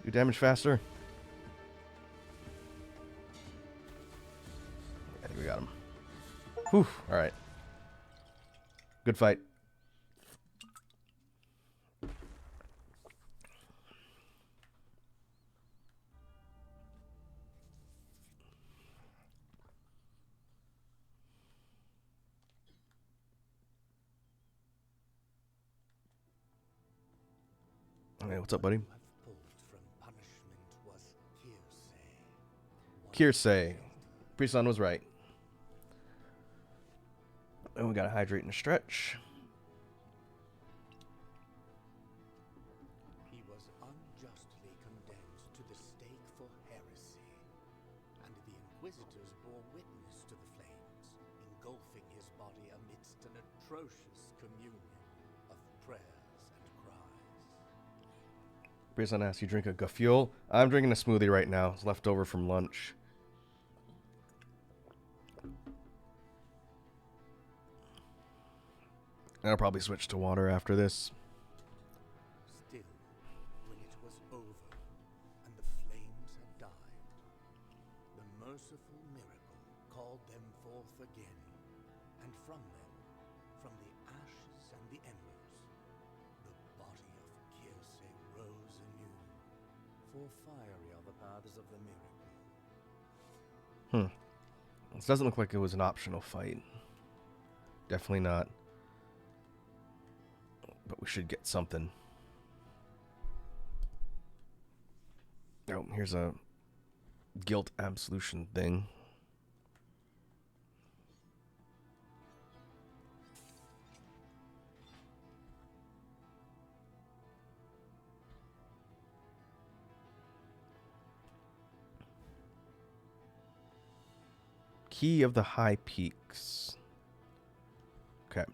Do damage faster. I think we got him. Whew. All right. Good fight. Hey, what's up, buddy? Kirsay. Priestson was right. And we gotta hydrate and stretch. He was unjustly condemned to the stake for heresy, and the Inquisitors bore witness to the flames, engulfing his body amidst an atrocious communion of prayers and cries. Priestson asks you drink a gafuel. I'm drinking a smoothie right now. It's left over from lunch. I'll probably switch to water after this. Still, when it was over, and the flames had died, the merciful miracle called them forth again, and from them, from the ashes and the embers, the body of Kirsay rose anew, for fiery are the paths of the miracle. This doesn't look like it was an optional fight. Definitely not. But we should get something. Oh, here's a guilt absolution thing. Key of the High Peaks. Okay.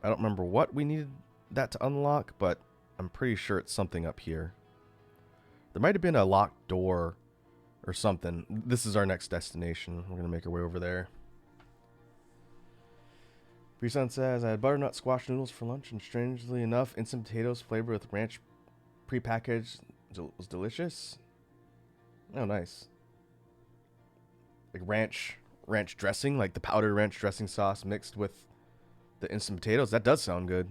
I don't remember what we needed that to unlock, but I'm pretty sure it's something up here. There might have been a locked door or something. This is our next destination. We're going to make our way over there. Priestson says, I had butternut squash noodles for lunch, and strangely enough, instant potatoes flavored with ranch prepackaged was delicious. Oh, nice. Like ranch dressing, like the powdered ranch dressing sauce mixed with the instant potatoes. That does sound good.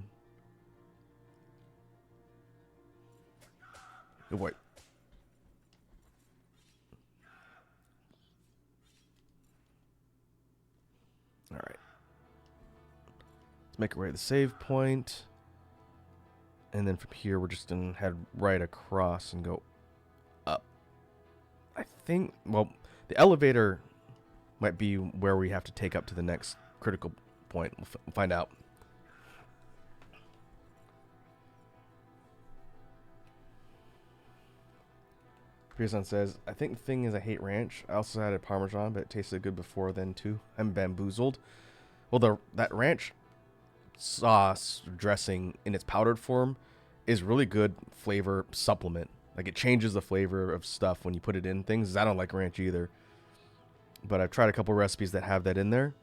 Good boy. All right. Let's make our way to the save point. And then from here, we're just going to head right across and go up. I think, well, the elevator might be where we have to take up to the next critical point. We'll find out. Priestson says, I think the thing is I hate ranch. I also added Parmesan, but it tasted good before then too. I'm bamboozled. Well, that ranch sauce dressing in its powdered form is really good flavor supplement. Like it changes the flavor of stuff when you put it in things. I don't like ranch either. But I've tried a couple recipes that have that in there.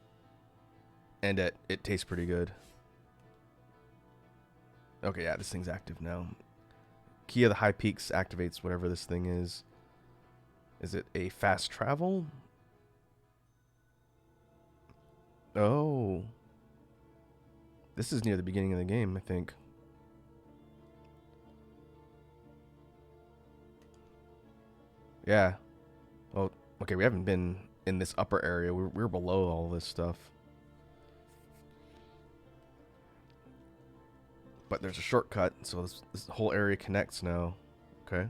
And it tastes pretty good. Okay, yeah, this thing's active now. Key of the High Peaks activates whatever this thing is. Is it a fast travel? Oh. This is near the beginning of the game, I think. Yeah. Well, okay, we haven't been in this upper area. We're below all this stuff. But there's a shortcut, so this whole area connects now. Okay.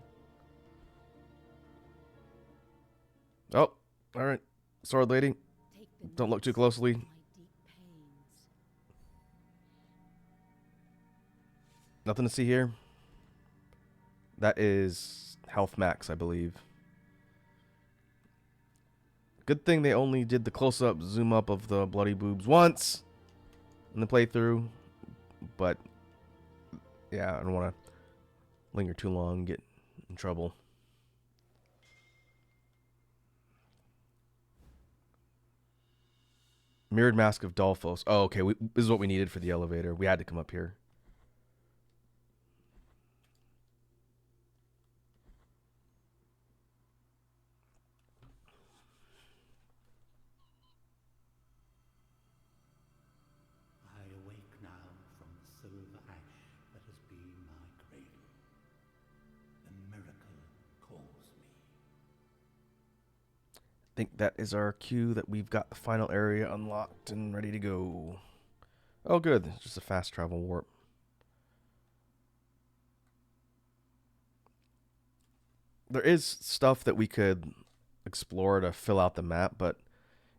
Oh, all right. Sword lady, don't look too closely. Nothing to see here. That is health max, I believe. Good thing they only did the close-up, zoom up of the bloody boobs once in the playthrough. But, yeah, I don't want to linger too long and get in trouble. Mirrored Mask of Dolphos. Oh, okay. This is what we needed for the elevator. We had to come up here. I awake now from the silver ash that has been my cradle. The miracle calls me. I think that is our cue that we've got the final area unlocked and ready to go. Oh, good. It's just a fast travel warp. There is stuff that we could explore to fill out the map, but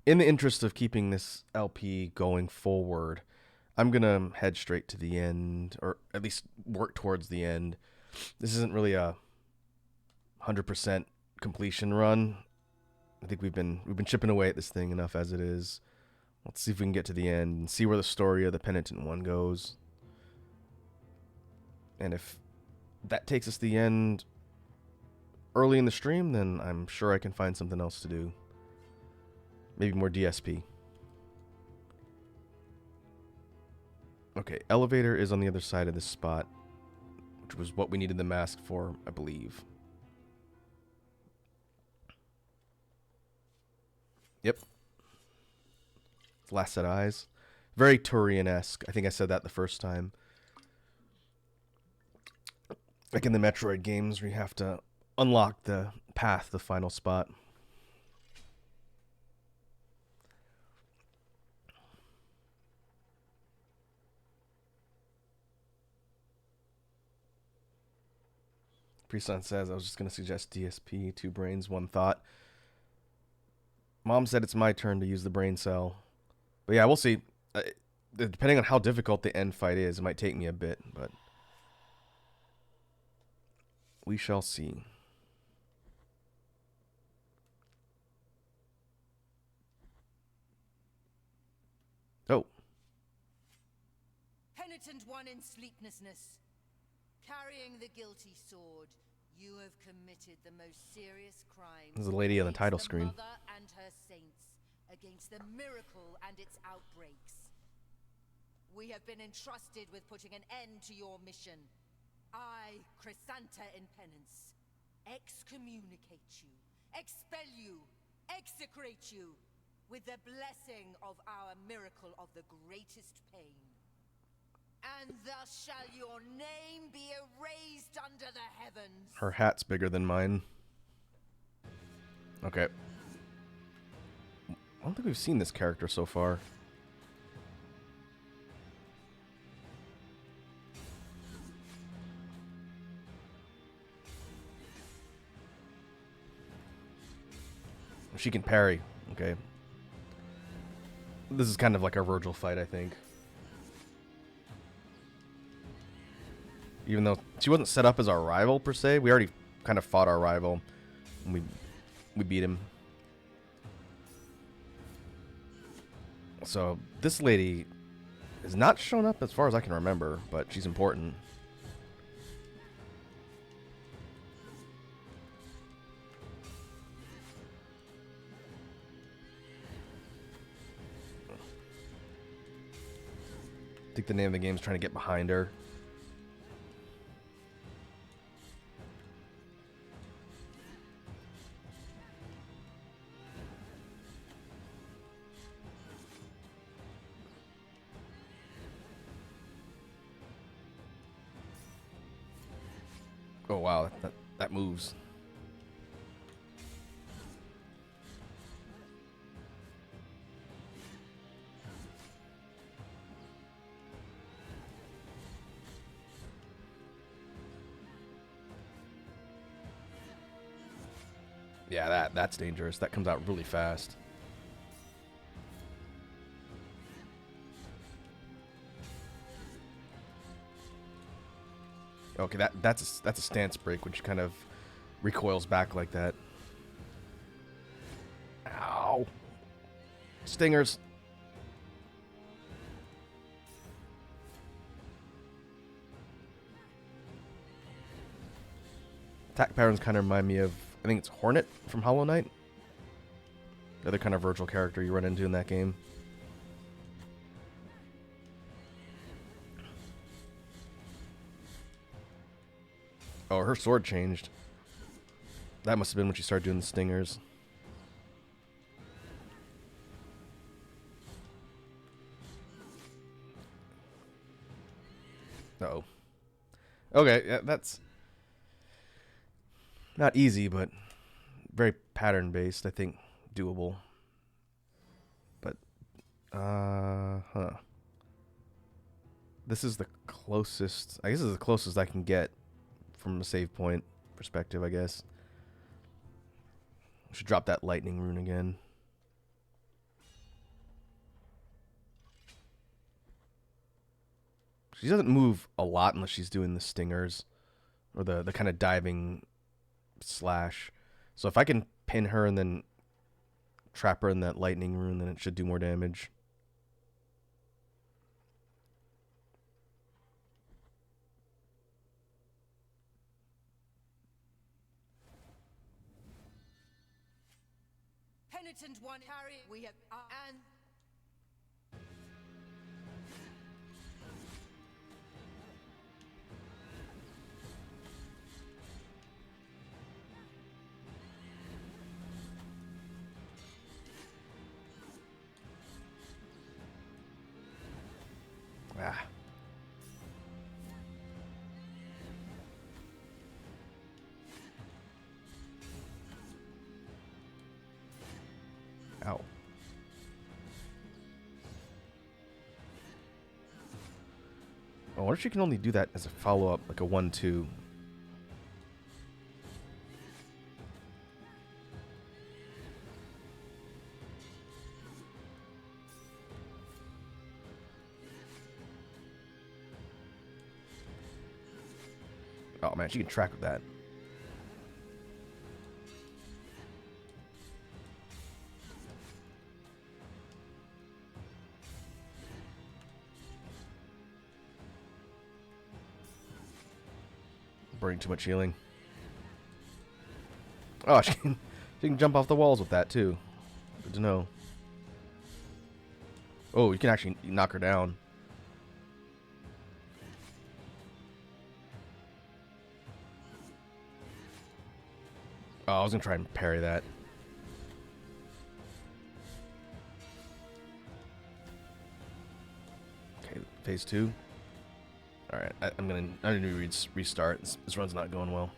in the interest of keeping this LP going forward, I'm going to head straight to the end, or at least work towards the end. This isn't really a 100% completion run. I think we've been chipping away at this thing enough as it is. Let's see if we can get to the end and see where the story of the Penitent One goes. And if that takes us to the end early in the stream, then I'm sure I can find something else to do. Maybe more DSP. Okay, elevator is on the other side of this spot, which was what we needed the mask for, I believe. Yep. Last set of eyes. Very Turian-esque. I think I said that the first time. Like in the Metroid games where you have to unlock the path, the final spot. Preson says, I was just going to suggest DSP, 2 brains, 1 thought. Mom said it's my turn to use the brain cell. But yeah, we'll see. Depending on how difficult the end fight is, it might take me a bit, but we shall see. Oh. Penitent one in sleeplessness, carrying the guilty sword, you have committed the most serious crime. There's a lady on the title screen. Mother and her saints, against the miracle and its outbreaks. We have been entrusted with putting an end to your mission. I, Chrysanta in penance, excommunicate you, expel you, execrate you, with the blessing of our miracle of the greatest pain. And thus shall your name be erased under the heavens. Her hat's bigger than mine. Okay. I don't think we've seen this character so far. She can parry. Okay. This is kind of like a Virgil fight, I think. Even though she wasn't set up as our rival, per se. We already kind of fought our rival. And we beat him. So, this lady has not shown up as far as I can remember, but she's important. I think the name of the game is trying to get behind her. Oh wow, that moves. Yeah, that's dangerous. That comes out really fast. Okay, that's a stance break, which kind of recoils back like that. Ow. Stingers. Attack patterns kind of remind me of, I think it's Hornet from Hollow Knight. The other kind of Virgil character you run into in that game. Oh, her sword changed. That must have been when she started doing the stingers. Uh-oh. Okay, yeah, that's not easy, but very pattern-based. I think doable. But, huh. This is the closest, I guess this is the closest I can get from a save point perspective, I guess. Should drop that lightning rune again. She doesn't move a lot unless she's doing the stingers or the kind of diving slash. So if I can pin her and then trap her in that lightning rune, then it should do more damage. Penitent one, Harry, we have and Ah. Ow. I wonder if she can only do that as a follow-up, like a 1-2. Oh man, she can track with that. Burning too much healing. Oh, she can jump off the walls with that too. Good to know. Oh, you can actually knock her down. Oh, I was gonna try and parry that. Okay, phase 2. All right, I'm gonna restart. This run's not going well.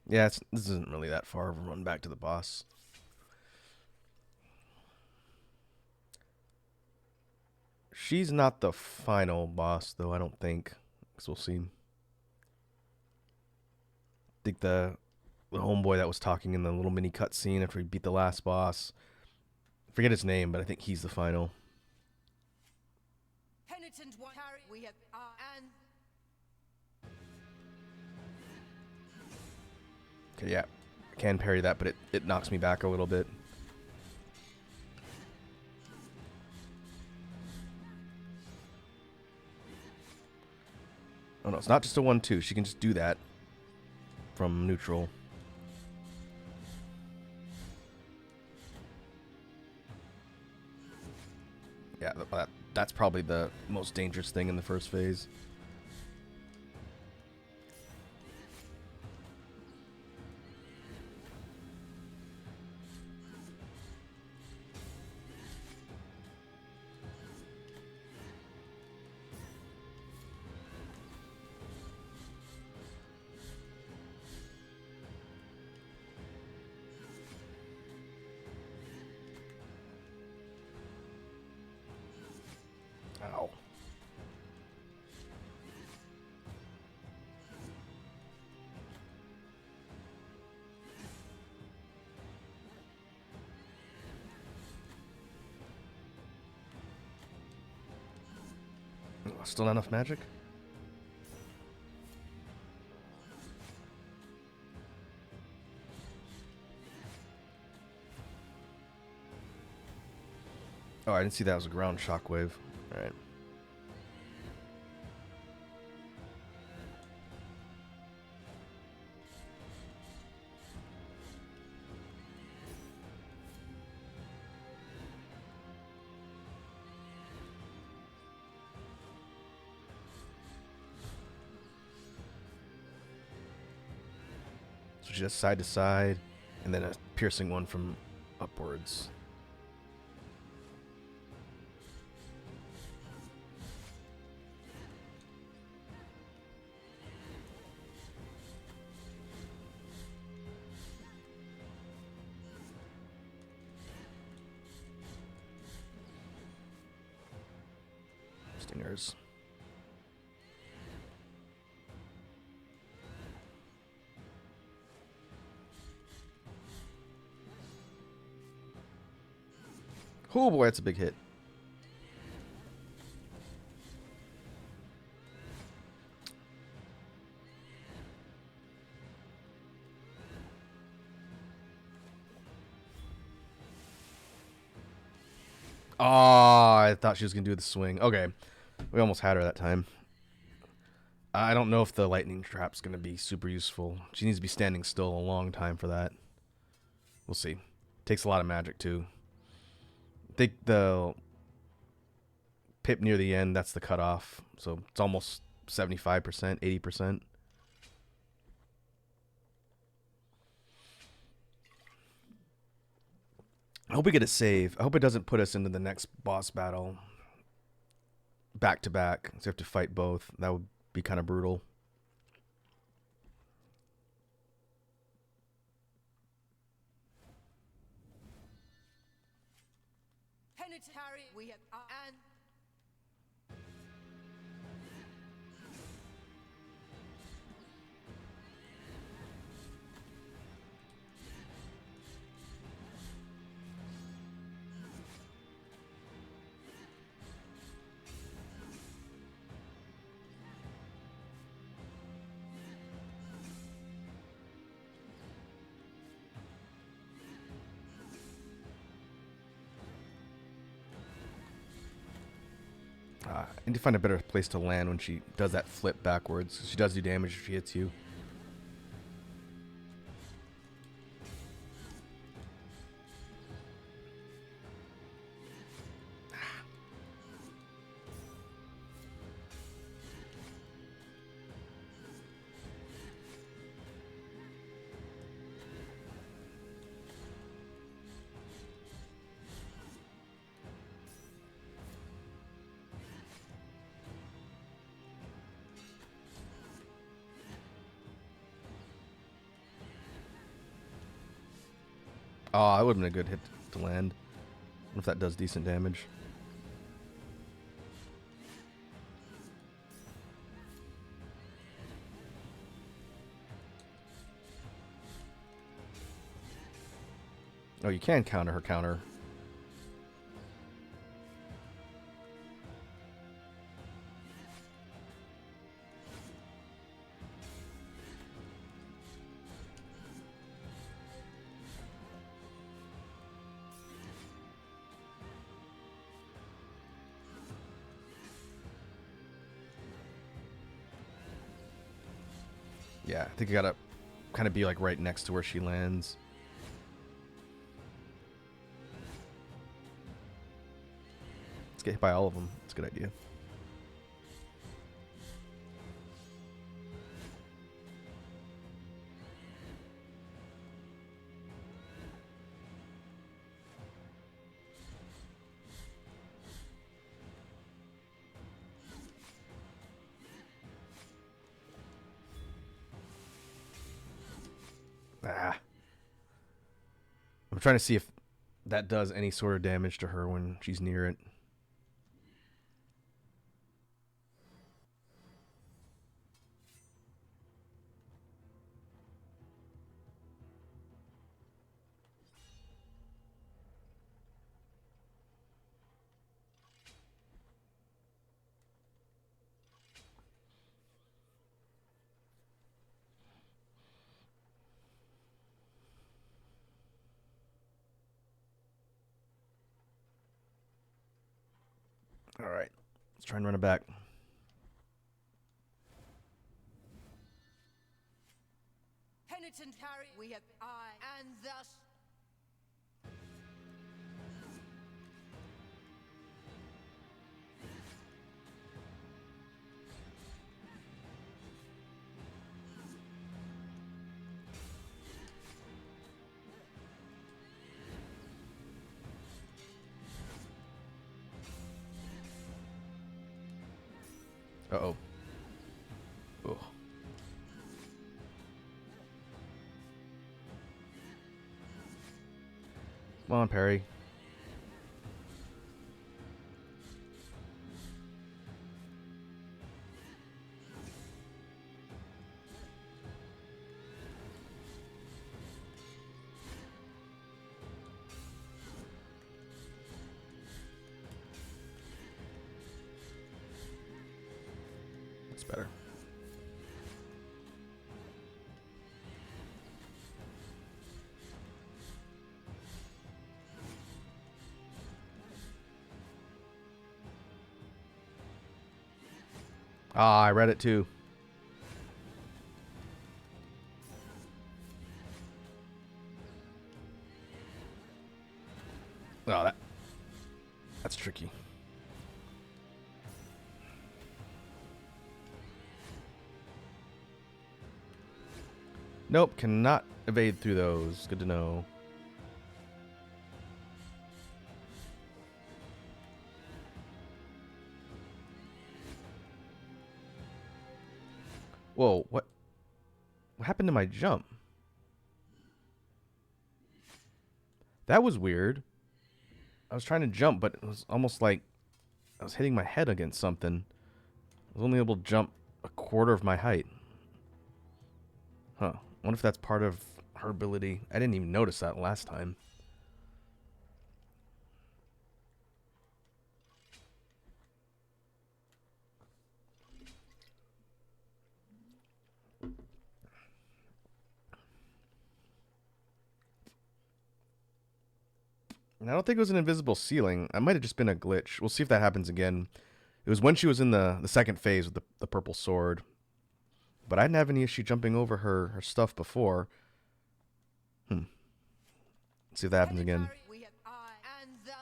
Yeah, this isn't really that far of a run back to the boss. She's not the final boss, though, I don't think. Guess we'll see. I think the homeboy that was talking in the little mini cutscene after he beat the last boss. I forget his name, but I think he's the final. Penitent one, Harry, we have and Okay, yeah. I can parry that, but it knocks me back a little bit. Oh no, it's not just a 1-2. She can just do that from neutral. Yeah, that that's probably the most dangerous thing in the first phase. Ow. Still not enough magic? Oh, I didn't see that was a ground shockwave. Alright. So she does side to side, and then a piercing one from upwards. Stingers. Oh boy, that's a big hit. Oh, I thought she was going to do the swing. Okay. We almost had her that time. I don't know if the lightning trap's going to be super useful. She needs to be standing still a long time for that. We'll see. Takes a lot of magic, too. I think the pip near the end, that's the cutoff. So it's almost 75%, 80%. I hope we get a save. I hope it doesn't put us into the next boss battle back to back. So we have to fight both. That would be kind of brutal. Penitentiary, we have and I need to find a better place to land when she does that flip backwards. She does do damage if she hits you. Oh, that would have been a good hit to land. I wonder if that does decent damage. Oh, you can counter her counter. Yeah, I think I gotta kind of be like right next to where she lands. get hit by all of them. That's a good idea. Ah. I'm trying to see if that does any sort of damage to her when she's near it. All right. Let's try and run it back. Penitent Harry, we have and thus. Uh-oh. Oh. Come on, Perry. That's better. Ah, I read it too. Oh, that's tricky. Nope, cannot evade through those. Good to know. Whoa, what happened to my jump? That was weird. I was trying to jump, but it was almost like I was hitting my head against something. I was only able to jump a quarter of my height. Huh. I wonder if that's part of her ability. I didn't even notice that last time. And I don't think it was an invisible ceiling. It might have just been a glitch. We'll see if that happens again. It was when she was in the second phase with the purple sword. But I didn't have any issue jumping over her stuff before. Let's see if that happens again. We have and thus.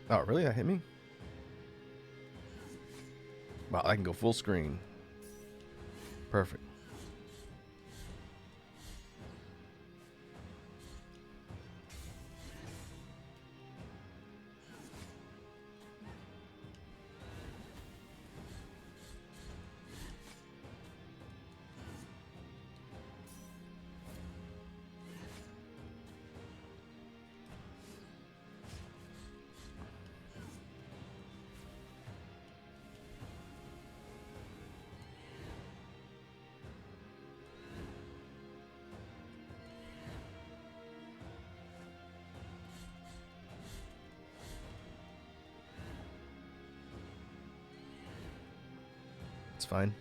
Oh, really? That hit me? Wow, I can go full screen. Perfect. It's fine.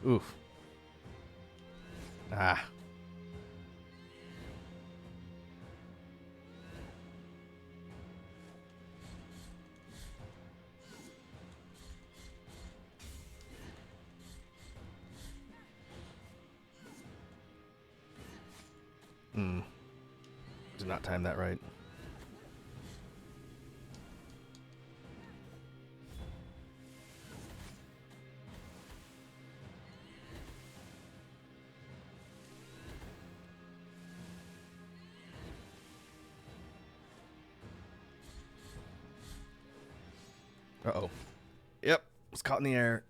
Oof. Ah. Did not time that right. Uh-oh. Yep. Was caught in the air.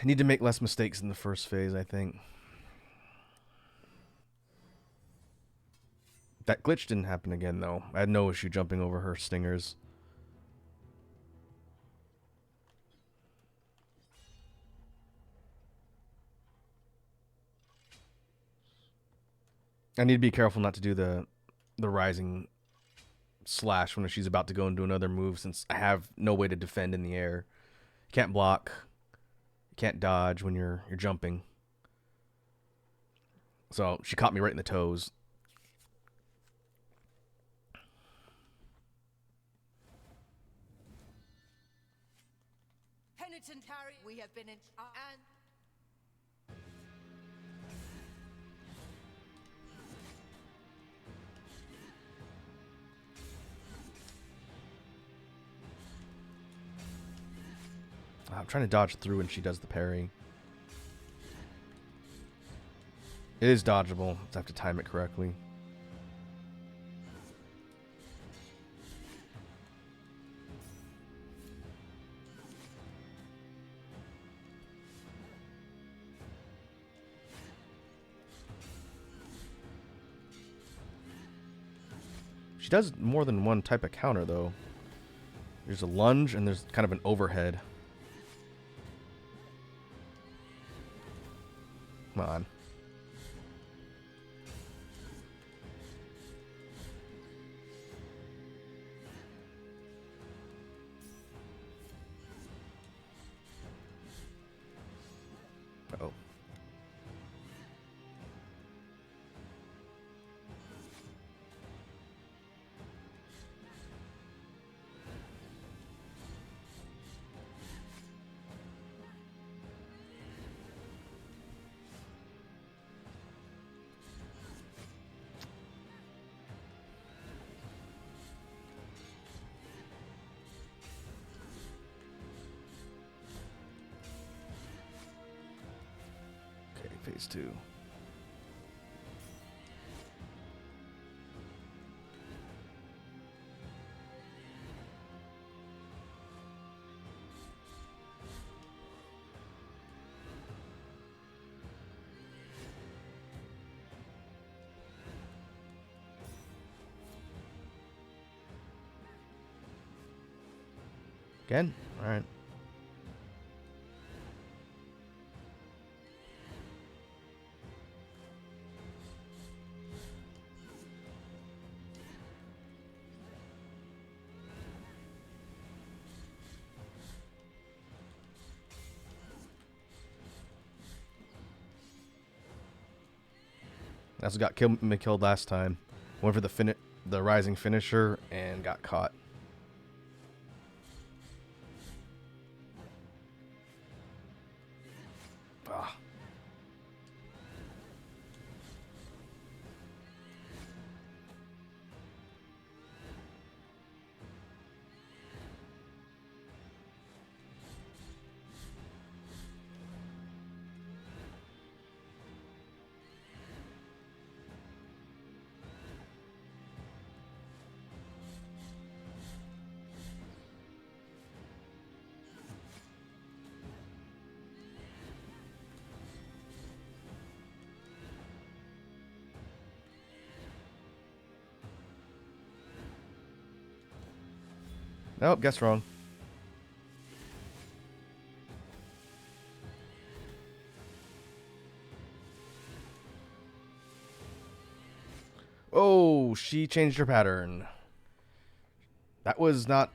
I need to make less mistakes in the first phase, I think. That glitch didn't happen again, though. I had no issue jumping over her stingers. I need to be careful not to do the rising slash when she's about to go and do another move, since I have no way to defend in the air. You can't block. You can't dodge when you're jumping. So she caught me right in the toes. Penitent Harry, we have been in and I'm trying to dodge through when she does the parry. It is dodgeable. I have to time it correctly. She does more than one type of counter, though. There's a lunge, and there's kind of an overhead. Come on. Uh-oh. Okay, phase 2. Again? Alright. That's what got me killed last time. Went for the rising finisher and got caught. Ah. Nope, guess wrong. Oh, she changed her pattern. That was not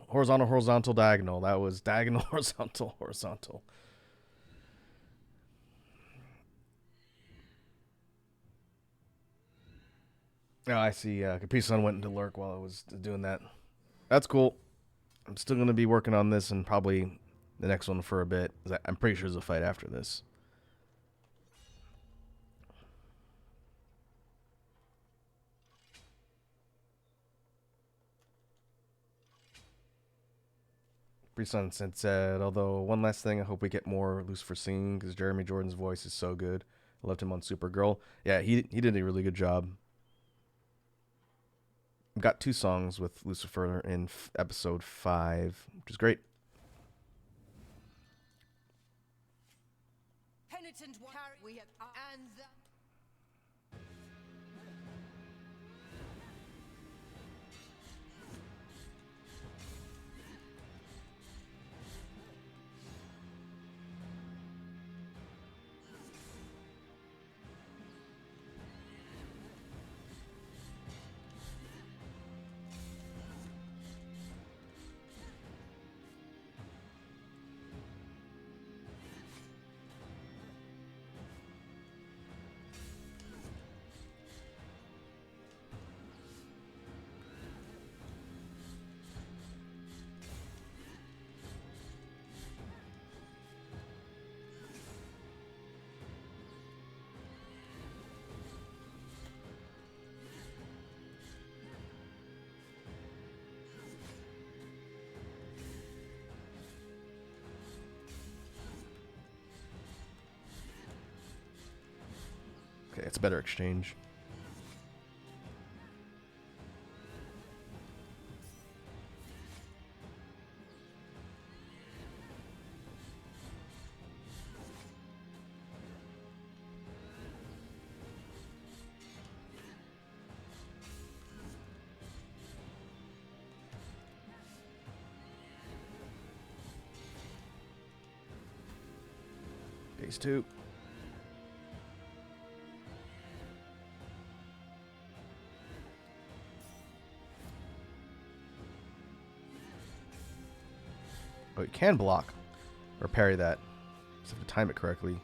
horizontal, horizontal, diagonal. That was diagonal, horizontal, horizontal. Oh, I see. Capri Sun went into lurk while I was doing that. That's cool. I'm still going to be working on this and probably the next one for a bit. I'm pretty sure there's a fight after this. Capri Sun said, although one last thing, I hope we get more Lucifer singing because Jeremy Jordan's voice is so good. I loved him on Supergirl. Yeah, he did a really good job. Got 2 songs with Lucifer in episode 5, which is great. Penitent one, we have and the Okay, it's a better exchange. Phase 2. Oh, you can block or parry that. Just have to time it correctly.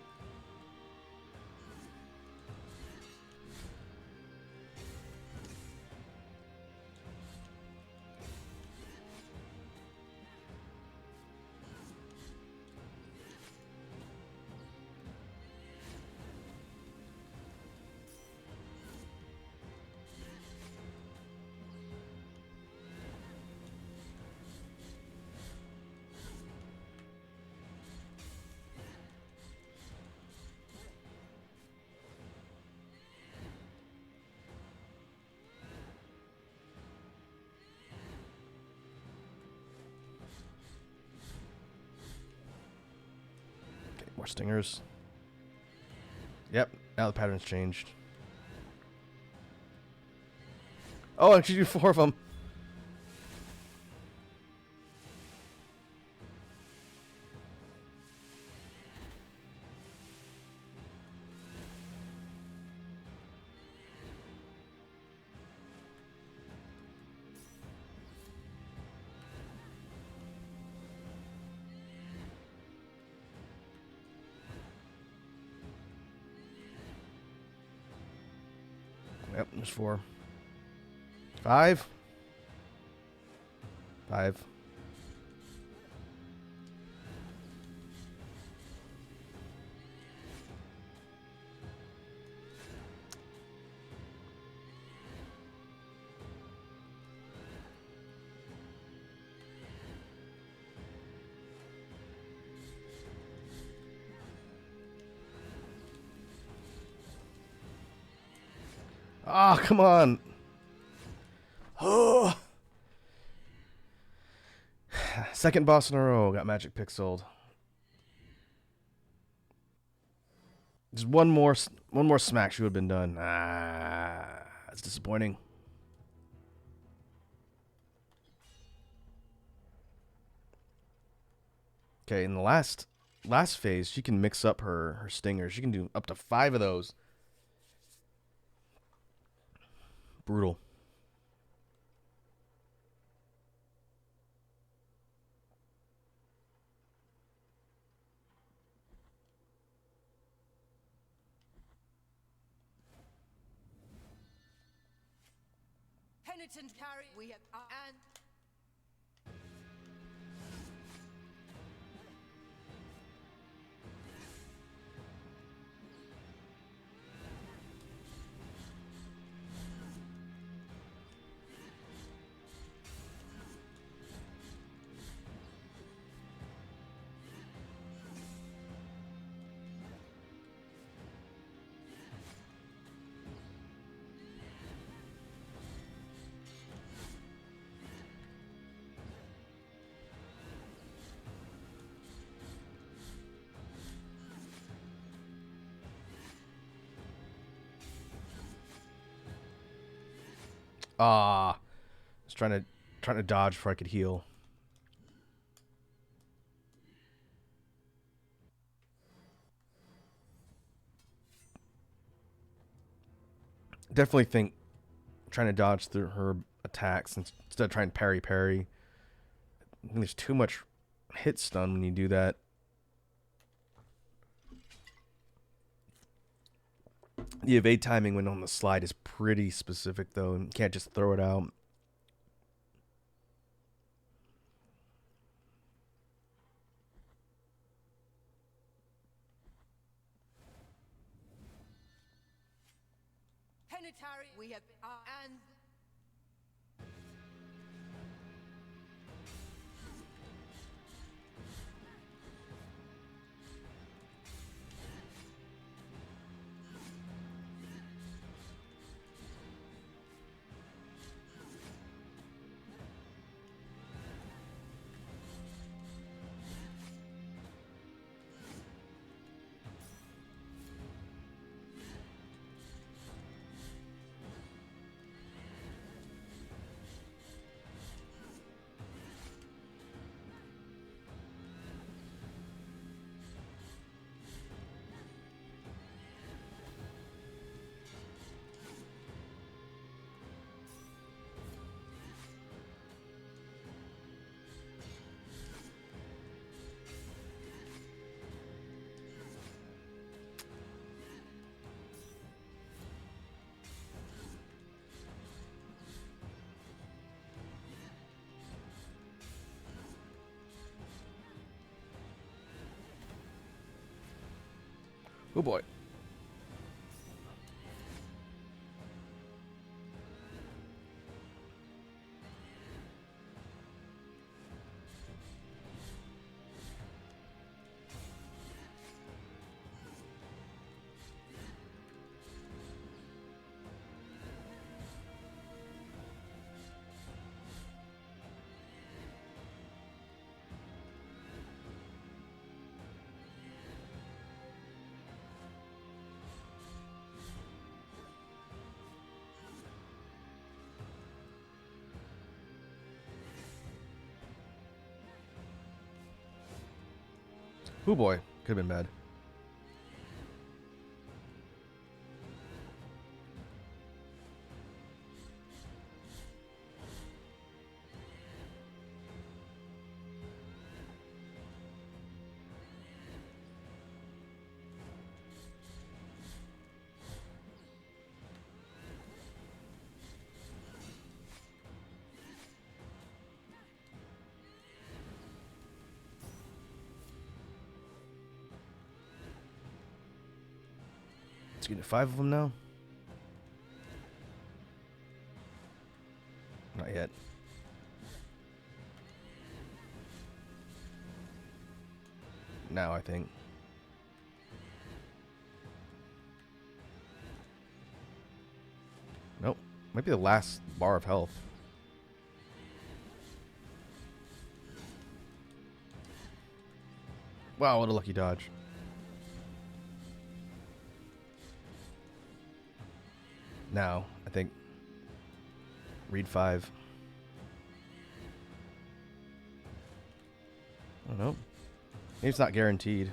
Okay, more stingers. Yep, now the pattern's changed. Oh, and she do 4 of them. Yep, there's 4. 5. 5. Ah, oh, come on. Oh. Second boss in a row got magic pixeled. Just one more smack, she would have been done. Ah, that's disappointing. Okay, in the last phase, she can mix up her stingers. She can do up to 5 of those. Brutal. Penitent carry, we have and Ah, I was trying to dodge before I could heal. Definitely think trying to dodge through her attacks instead of trying to parry. I think there's too much hit stun when you do that. The evade timing when on the slide is pretty specific, though, and you can't just throw it out. penitentiary, we have and Oh boy. Oh boy. Could have been bad. Let's get 5 of them now. Not yet. Now, I think. Nope. Might be the last bar of health. Wow, what a lucky dodge. Now, I think. Read 5. Oh, no. Maybe it's not guaranteed.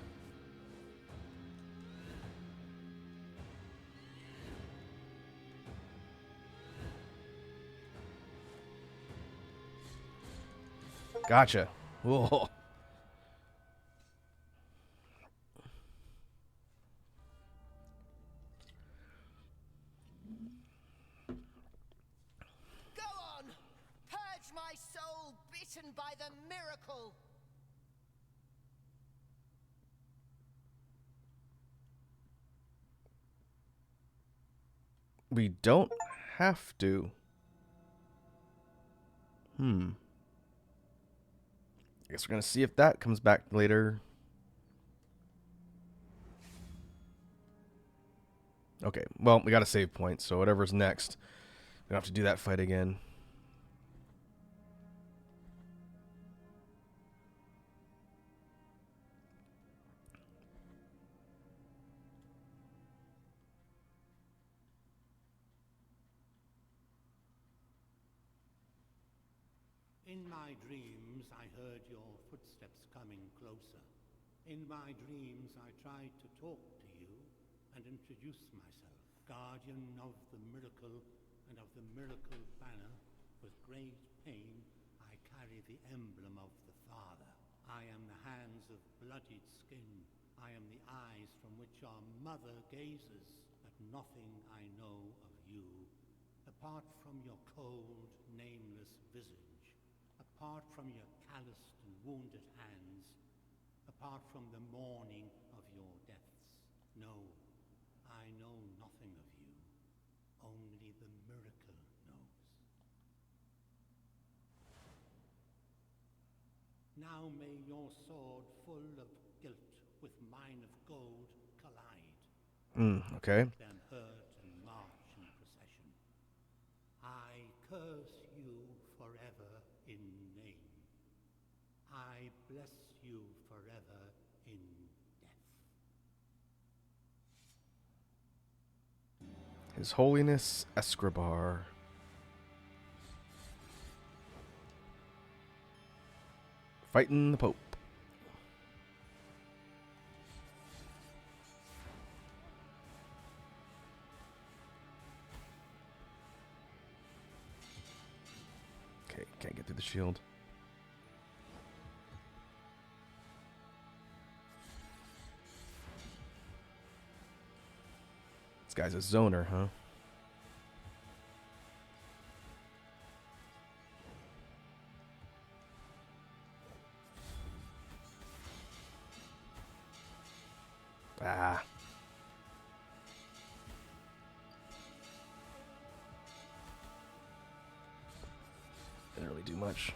Gotcha. Whoa. Go on! Purge my soul bitten by the miracle! We don't have to. I guess we're gonna see if that comes back later. Okay, well, we got a save point, so whatever's next, we don't have to do that fight again. In my dreams, I heard your footsteps coming closer. In my dreams, I tried to talk to you and introduce myself. Guardian of the miracle and of the miracle banner, with great pain, I carry the emblem of the Father. I am the hands of bloodied skin. I am the eyes from which our mother gazes. But nothing I know of you, apart from your cold, nameless visage, apart from your calloused and wounded hands, apart from the mourning of your deaths. No, I know nothing of you. Only the miracle knows. Now may your sword full of guilt with mine of gold collide. Okay. Then hurt and march in procession. I curse you forever in name. I bless you forever in death. His Holiness Escribar. Fighting the Pope. Okay, can't get through the shield. This guy's a zoner, huh? Ah. Didn't really do much.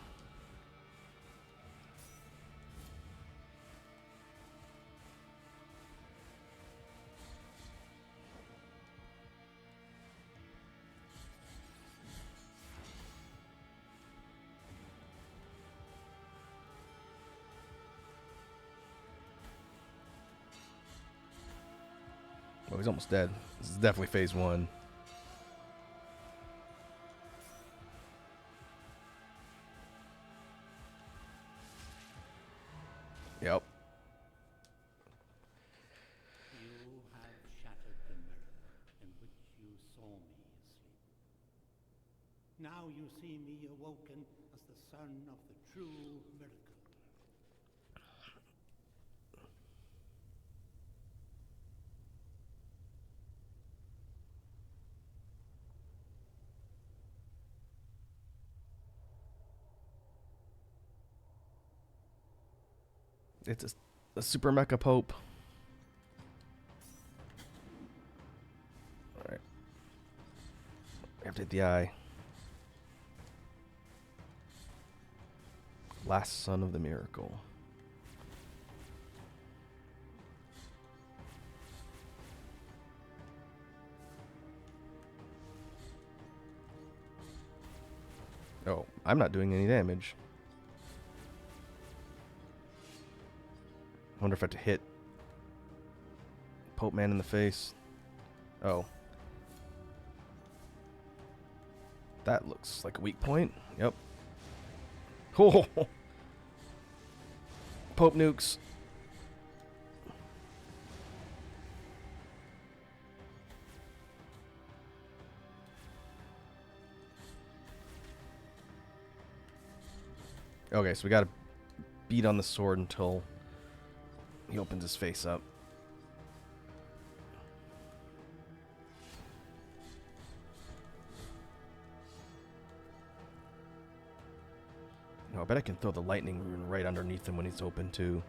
Oh, he's almost dead. This is definitely phase 1. Yep. You have shattered the mirror in which you saw me asleep. Now you see me awoken as the son of the true miracle. It's a super mecha Pope. Alright. We have to hit the eye. Last son of the miracle. Oh, I'm not doing any damage. I wonder if I have to hit Pope Man in the face. Oh. That looks like a weak point. Yep. Oh. Pope nukes. Okay, so we gotta beat on the sword until he opens his face up. No, I bet I can throw the lightning rune right underneath him when he's open too.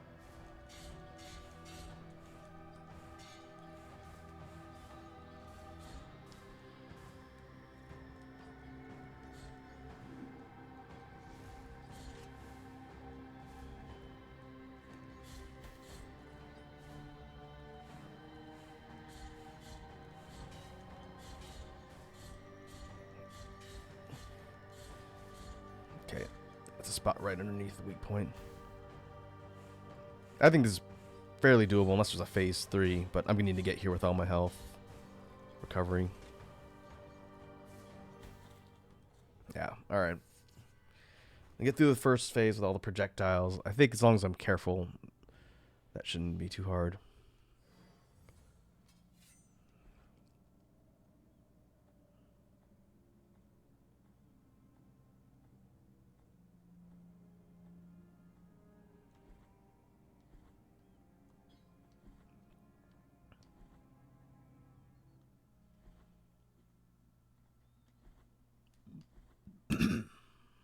Okay, that's a spot right underneath the weak point. I think this is fairly doable unless there's a phase 3, but I'm gonna need to get here with all my health recovery. Yeah, alright. I get through the first phase with all the projectiles. I think as long as I'm careful, that shouldn't be too hard.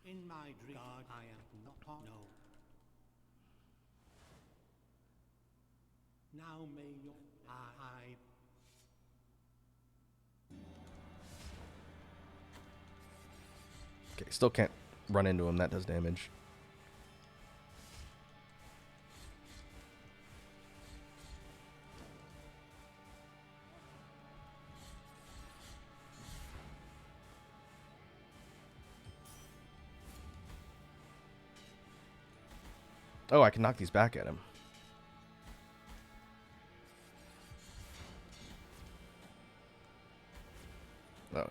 In my regard, I am not no. Now may your I Okay, still can't run into him. That does damage. Oh, I can knock these back at him. Oh,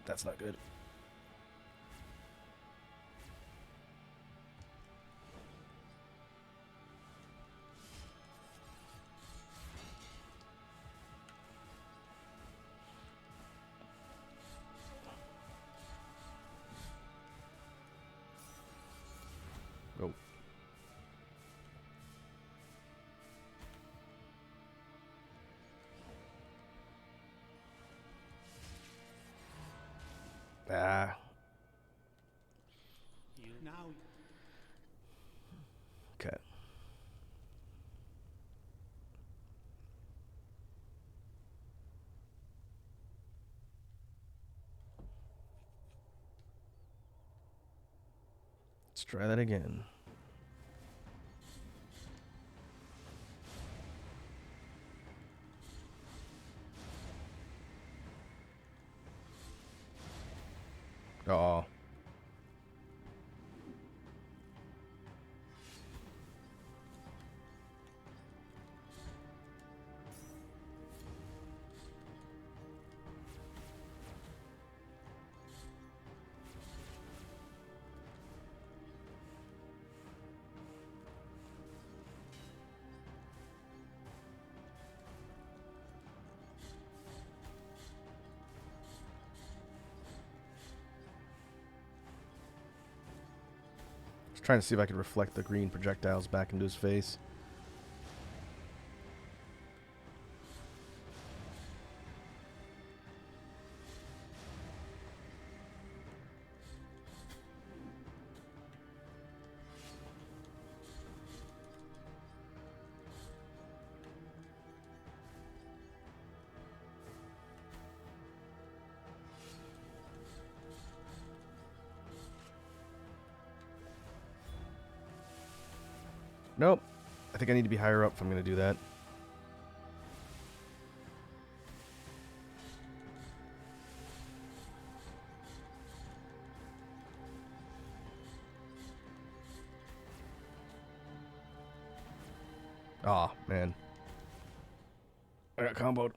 that's not good. Oh. Ah. you now Okay. Let's try that again. Oh. Just trying to see if I could reflect the green projectiles back into his face. Nope. I think I need to be higher up if I'm going to do that. Aw, oh, man. I got comboed.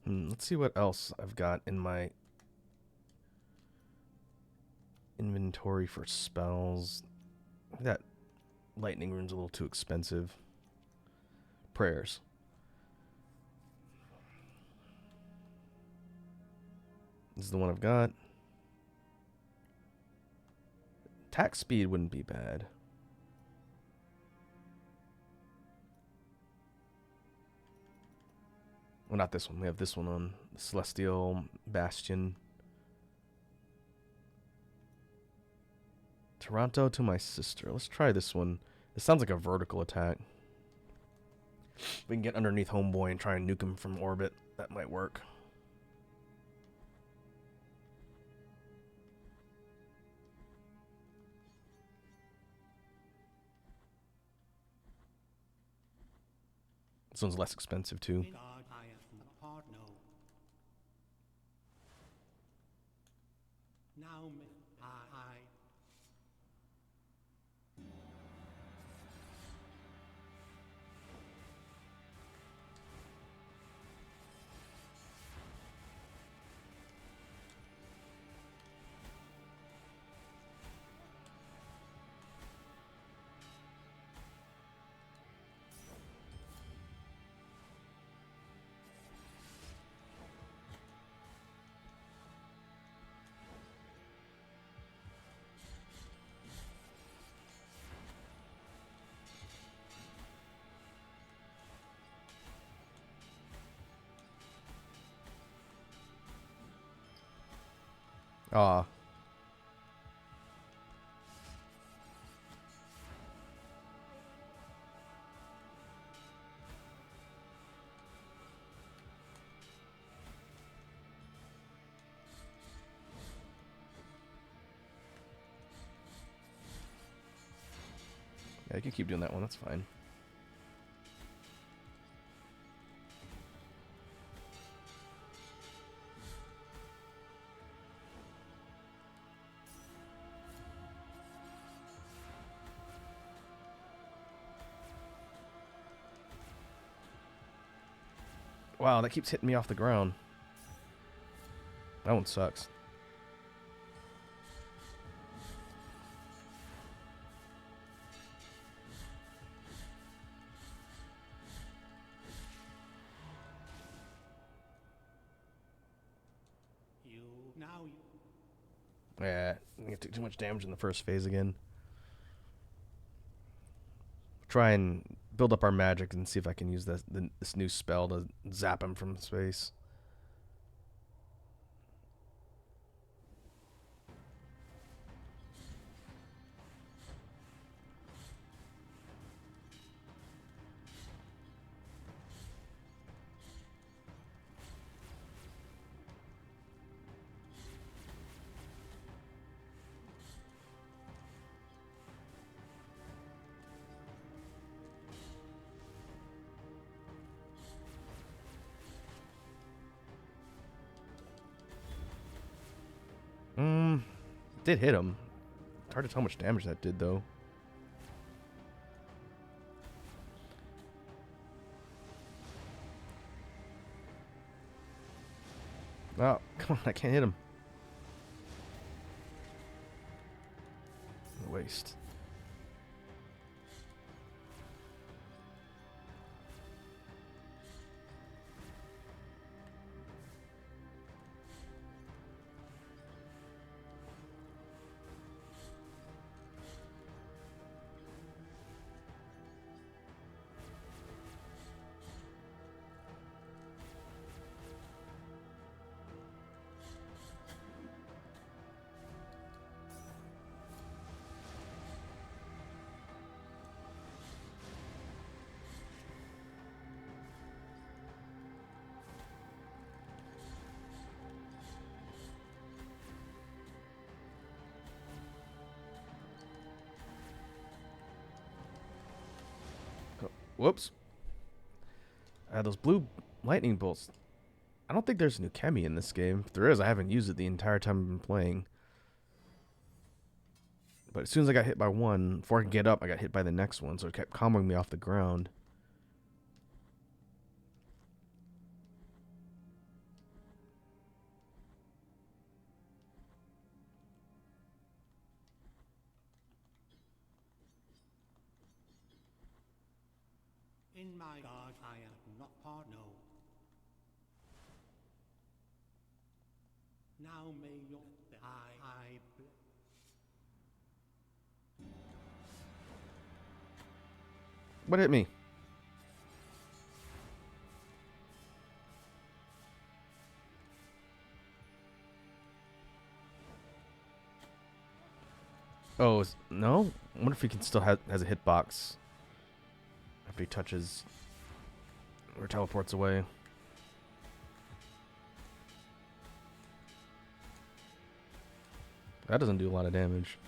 Let's see what else I've got in my inventory for spells. That lightning rune's a little too expensive. Prayers. This is the one I've got. Attack speed wouldn't be bad. Well, not this one. We have this one on Celestial Bastion. Toronto to my sister. Let's try this one. It sounds like a vertical attack. We can get underneath Homeboy and try and nuke him from orbit. That might work. This one's less expensive too. Aw. Yeah, you can keep doing that one. That's fine. Wow, that keeps hitting me off the ground. That one sucks. Yeah, I took too much damage in the first phase again. Try and build up our magic and see if I can use this new spell to zap him from space. Did hit him. It's hard to tell how much damage that did, though. Oh, come on, I can't hit him. Waste. Whoops. Those blue lightning bolts. I don't think there's a new chemi in this game. If there is, I haven't used it the entire time I've been playing. But as soon as I got hit by one, before I could get up, I got hit by the next one, so it kept comboing me off the ground. In my God, I am not part, no. Now may your I What hit me? Oh, no? I wonder if he can still has a hitbox after he touches or teleports away. That doesn't do a lot of damage.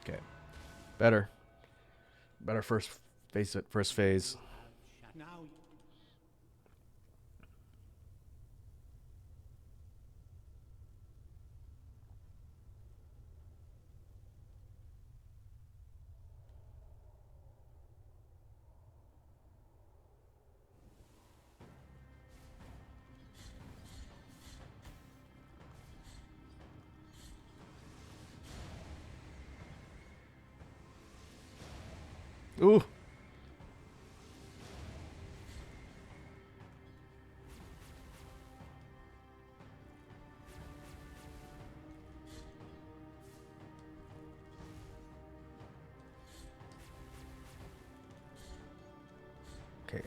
Okay. Better. Better first phase. now Ooh. Okay.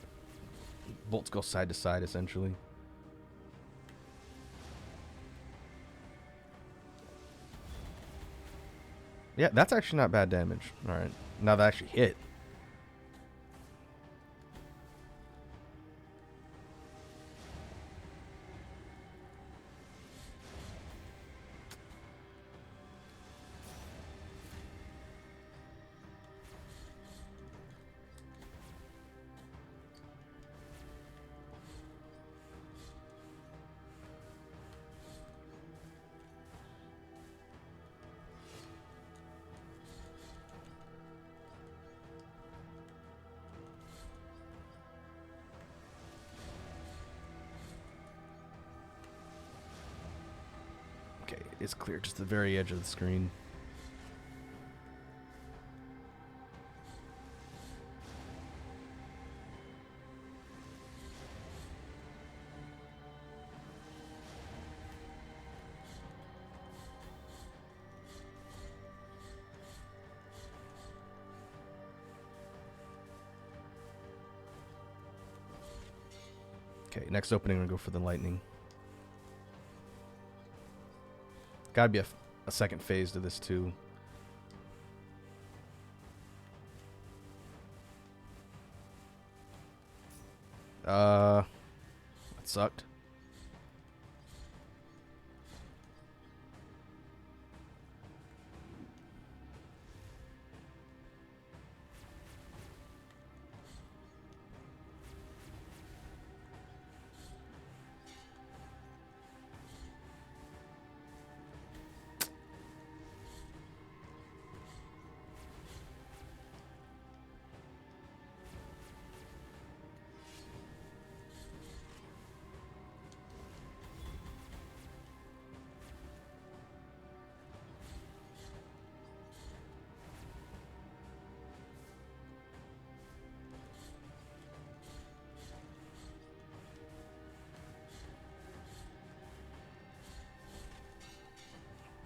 Bolts go side to side, essentially. Yeah, that's actually not bad damage. All right. Now that actually hit. Okay, it's clear, just the very edge of the screen. Okay, next opening, I'm gonna go for the lightning. Gotta be a second phase to this too. That sucked.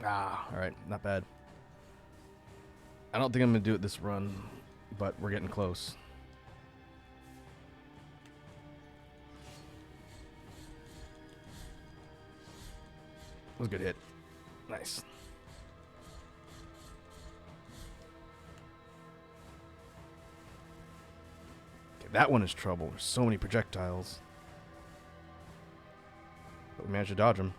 Ah, all right, not bad. I don't think I'm gonna do it this run, but we're getting close. That was a good hit. Nice. Okay, that one is trouble. There's so many projectiles. But we managed to dodge them.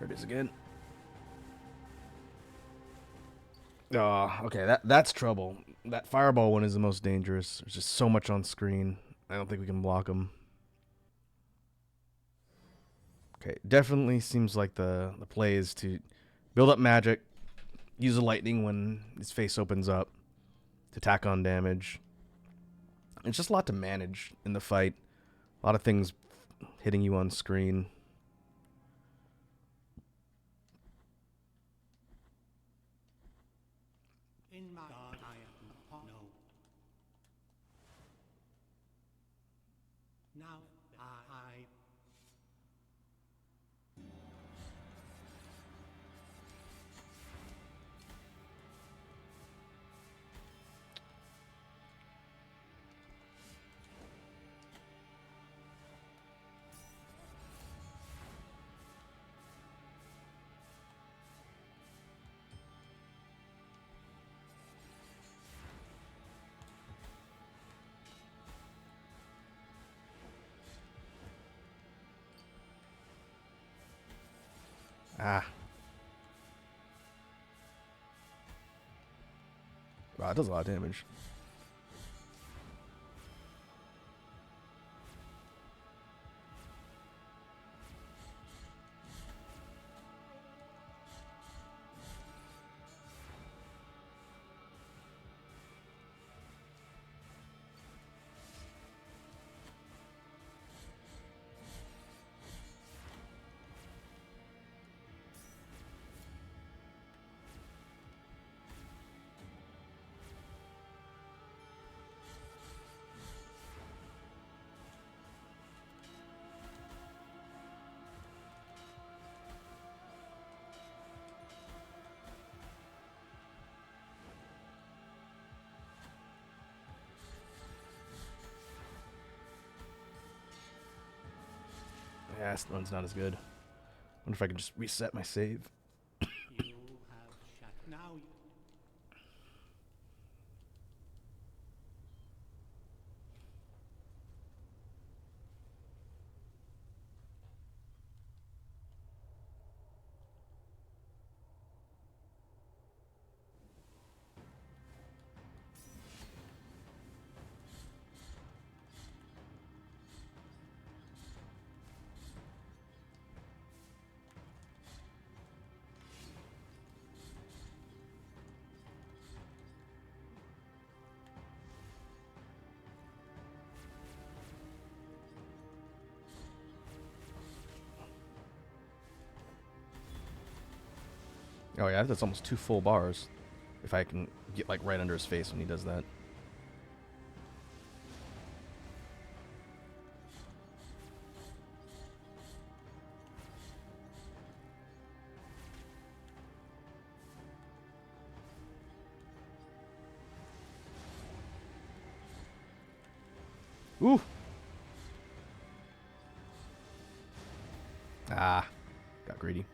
There it is again. Oh, okay, that's trouble. That fireball one is the most dangerous. There's just so much on screen. I don't think we can block him. Okay, definitely seems like the play is to build up magic, use the lightning when his face opens up to tack on damage. It's just a lot to manage in the fight. A lot of things hitting you on screen. In my God, I am upon no. Now I Ah. Wow, that does a lot of damage. Yeah, this one's not as good. Wonder if I can just reset my save. you have shut now. Oh yeah, that's almost 2 full bars. If I can get like right under his face when he does that. Ooh. Ah, got greedy.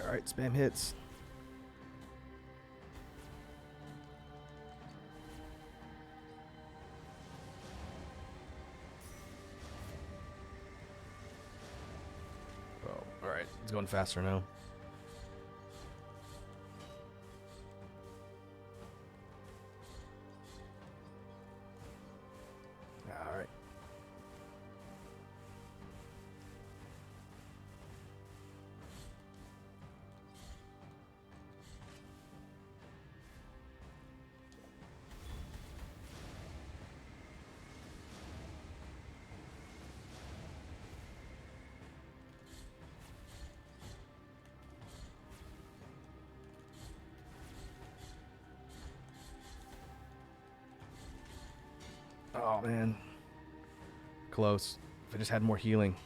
All right, spam hits. Oh, all right, it's going faster now. All right. Oh man, close. If I just had more healing.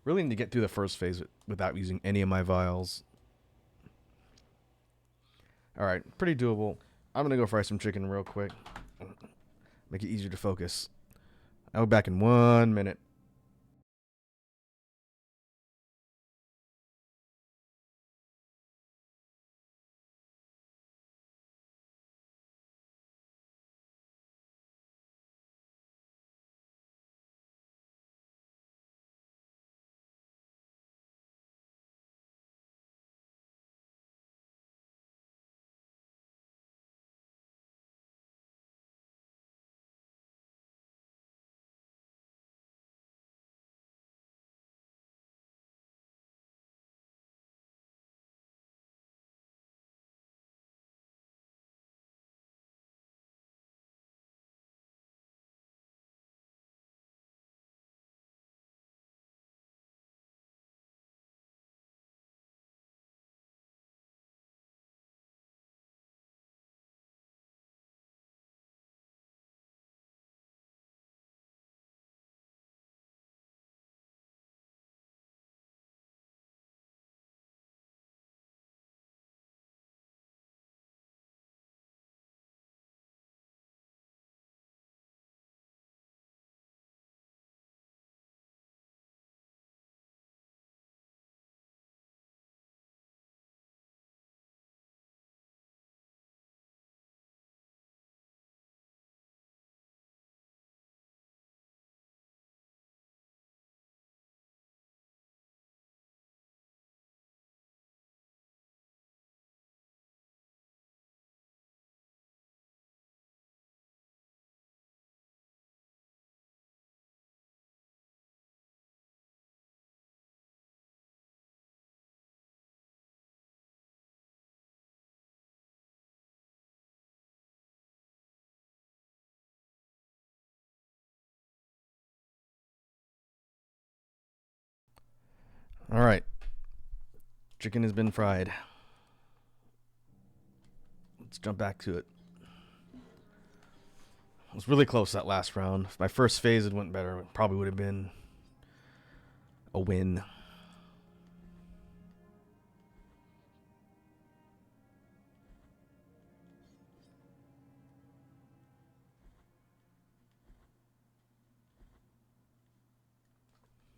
Really need to get through the first phase without using any of my vials. Alright, pretty doable. I'm gonna go fry some chicken real quick. Make it easier to focus. I'll be back in 1 minute. Alright. Chicken has been fried. Let's jump back to it. It was really close that last round. If my first phase had went better, it probably would have been a win.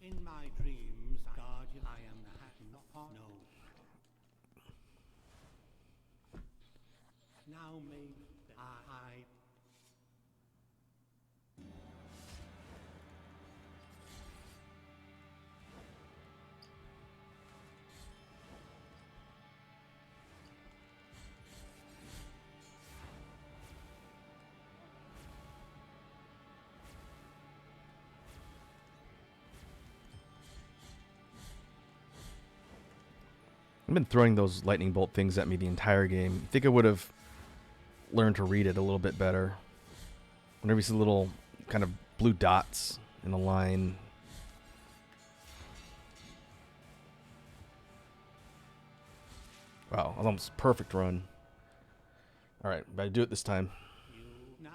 In my dreams, guardian, I am the hat, not part. No. Now may I. I've been throwing those lightning bolt things at me the entire game. I think I would have learned to read it a little bit better. Whenever you see little kind of blue dots in a line. Wow, that was almost a perfect run. Alright, gotta do it this time. You now.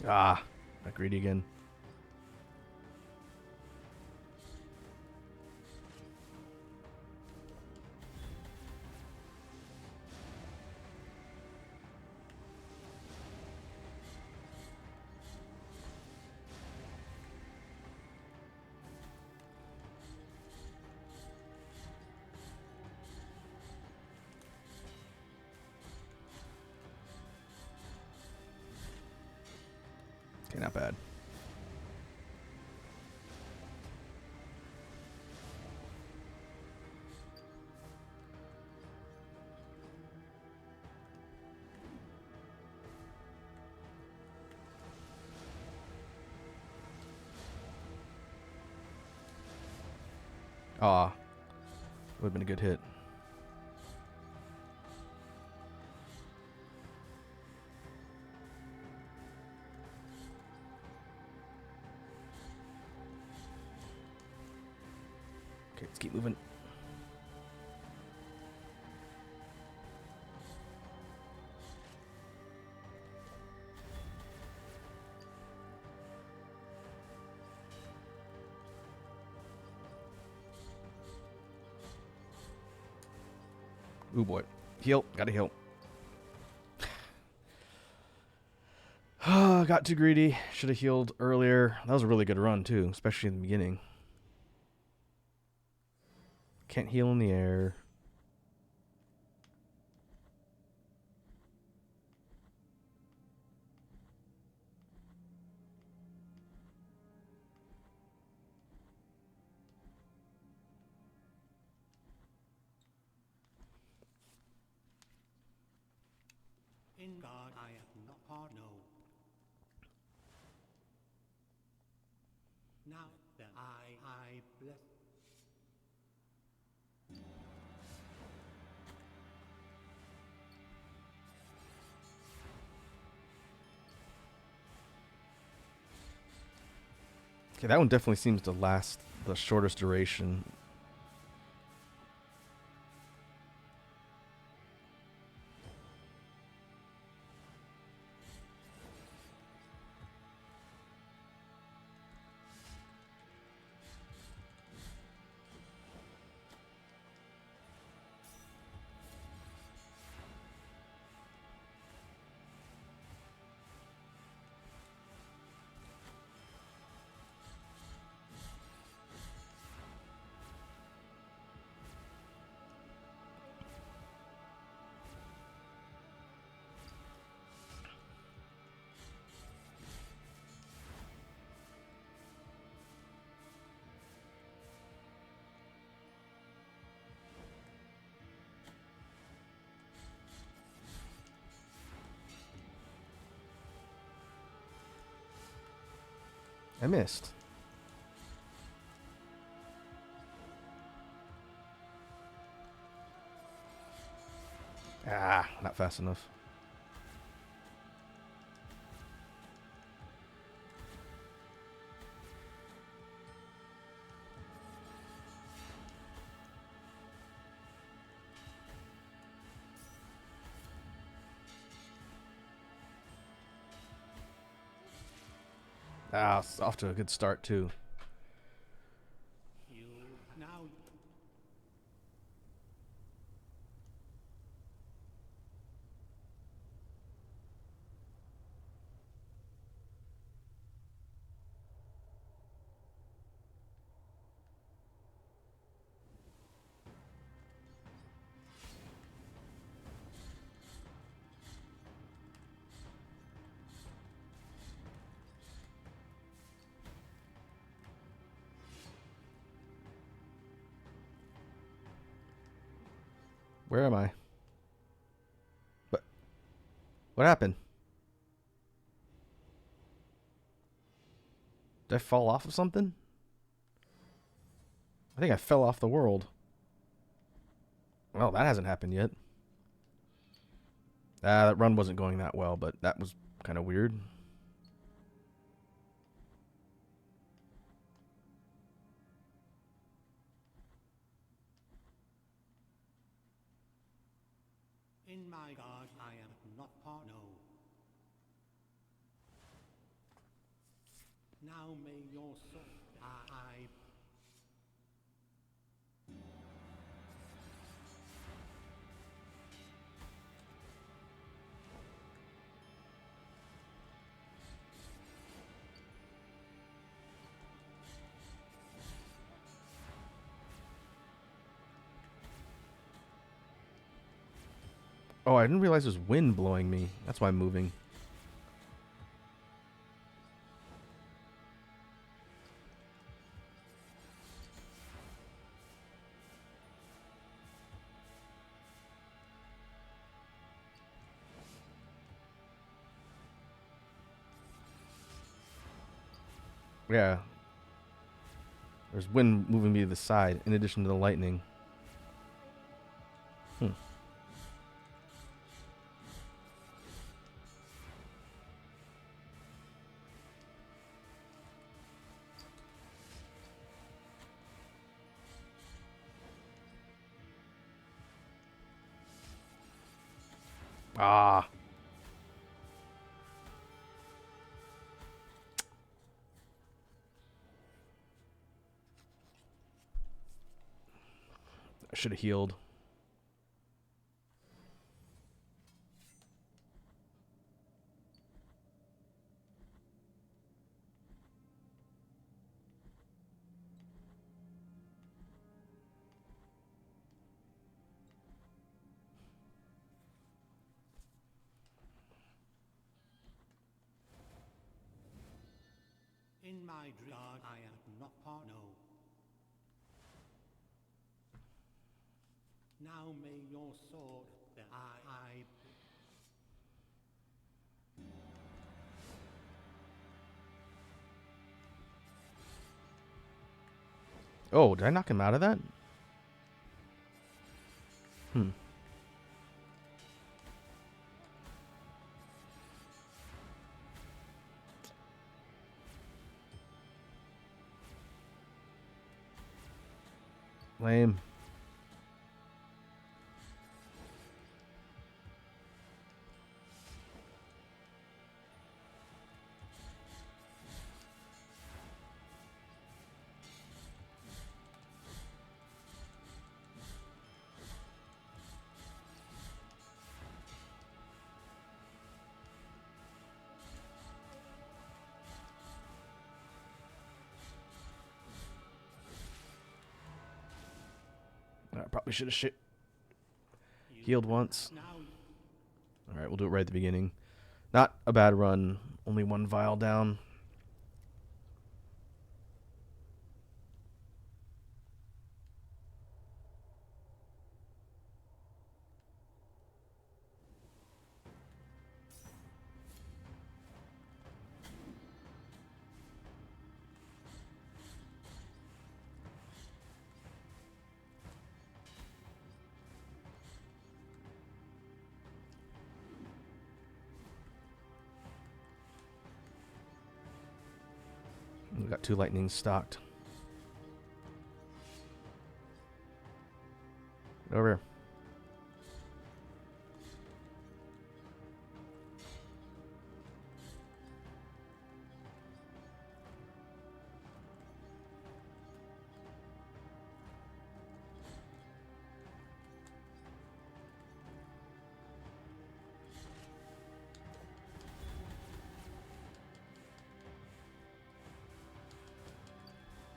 Ah, got greedy again. Okay, not bad. Ah, would have been a good hit. Okay, let's keep moving. Ooh boy. Heal. Gotta heal. Got too greedy. Should have healed earlier. That was a really good run, too, especially in the beginning. Can't heal in the air. In God I am not part, no. Now then I bless. Okay, that one definitely seems to last the shortest duration. I missed. Ah, not fast enough. Ah, it's off to a good start, too. You now. Where am I? What? What happened? Did I fall off of something? I think I fell off the world. Well, that hasn't happened yet. That run wasn't going that well, but that was kind of weird. In my God I am not part, no. Now may your soul. I. Oh, I didn't realize there's wind blowing me. That's why I'm moving. Yeah. There's wind moving me to the side in addition to the lightning. Hmm. Ah. I should have healed. In my dream, I am not part. No. Now may your sword that I Oh, did I knock him out of that? Hmm. Lame. I probably should have healed once. Alright, we'll do it right at the beginning. Not a bad run. Only one vial down. We got 2 lightnings stocked. Over here.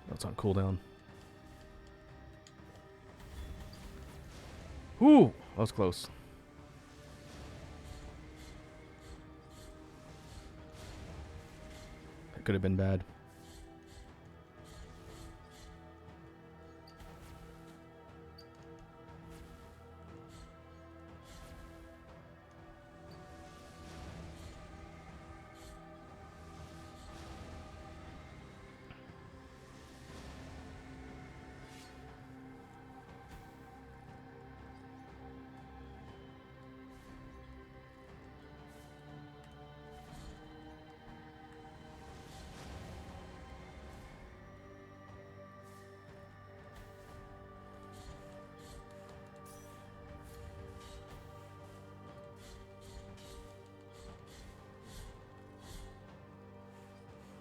That's on cooldown. Ooh, that was close. That could have been bad.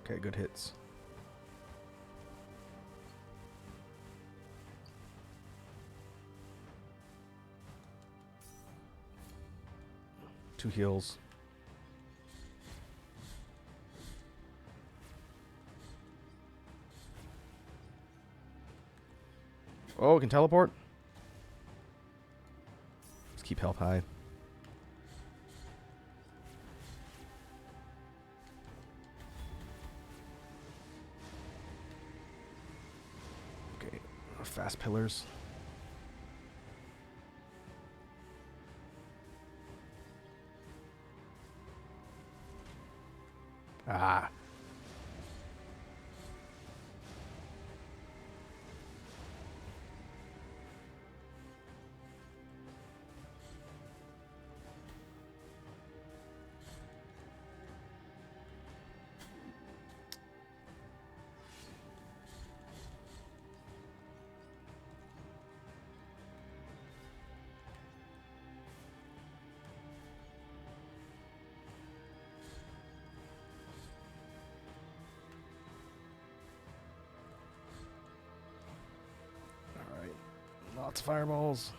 Okay, good hits. Two heals. Oh, we can teleport? Let's keep health high. Okay, fast pillars. Ah. Lots of fireballs.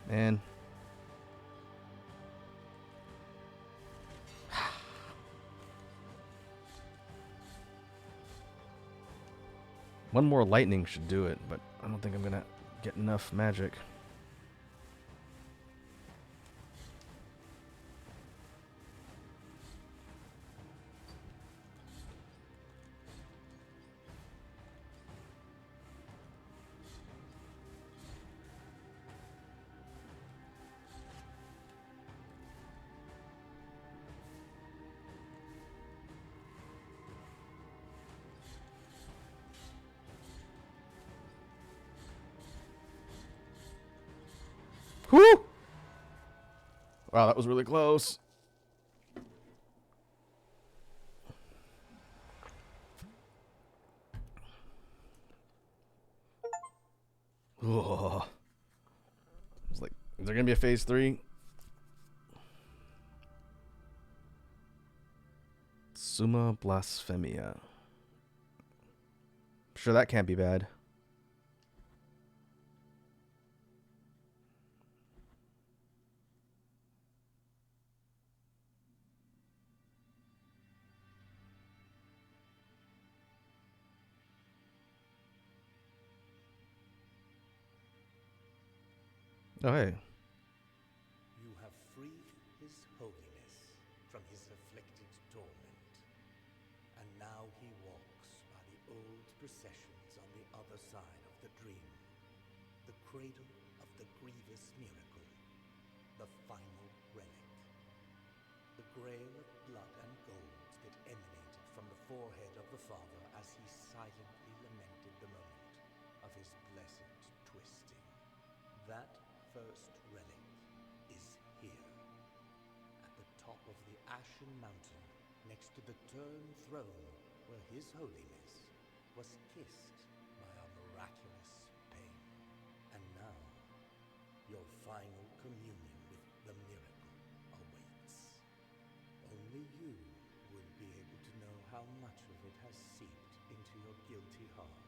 Man. One more lightning should do it, but I don't think I'm gonna get enough magic. Whoo! Wow, that was really close. Ugh. It's like, is there gonna be a phase 3? Summa Blasphemia. Sure, that can't be bad. Oh, hey. You have freed his holiness from his afflicted torment, and now he walks by the old processions on the other side of the dream, the cradle of the grievous miracle, the final relic, the grail of blood and gold that emanated from the forehead of the Father as he silently lamented the moment of his blessed twisting. That first relic is here, at the top of the Ashen Mountain, next to the turned throne where His Holiness was kissed by a miraculous pain. And now, your final communion with the miracle awaits. Only you would be able to know how much of it has seeped into your guilty heart.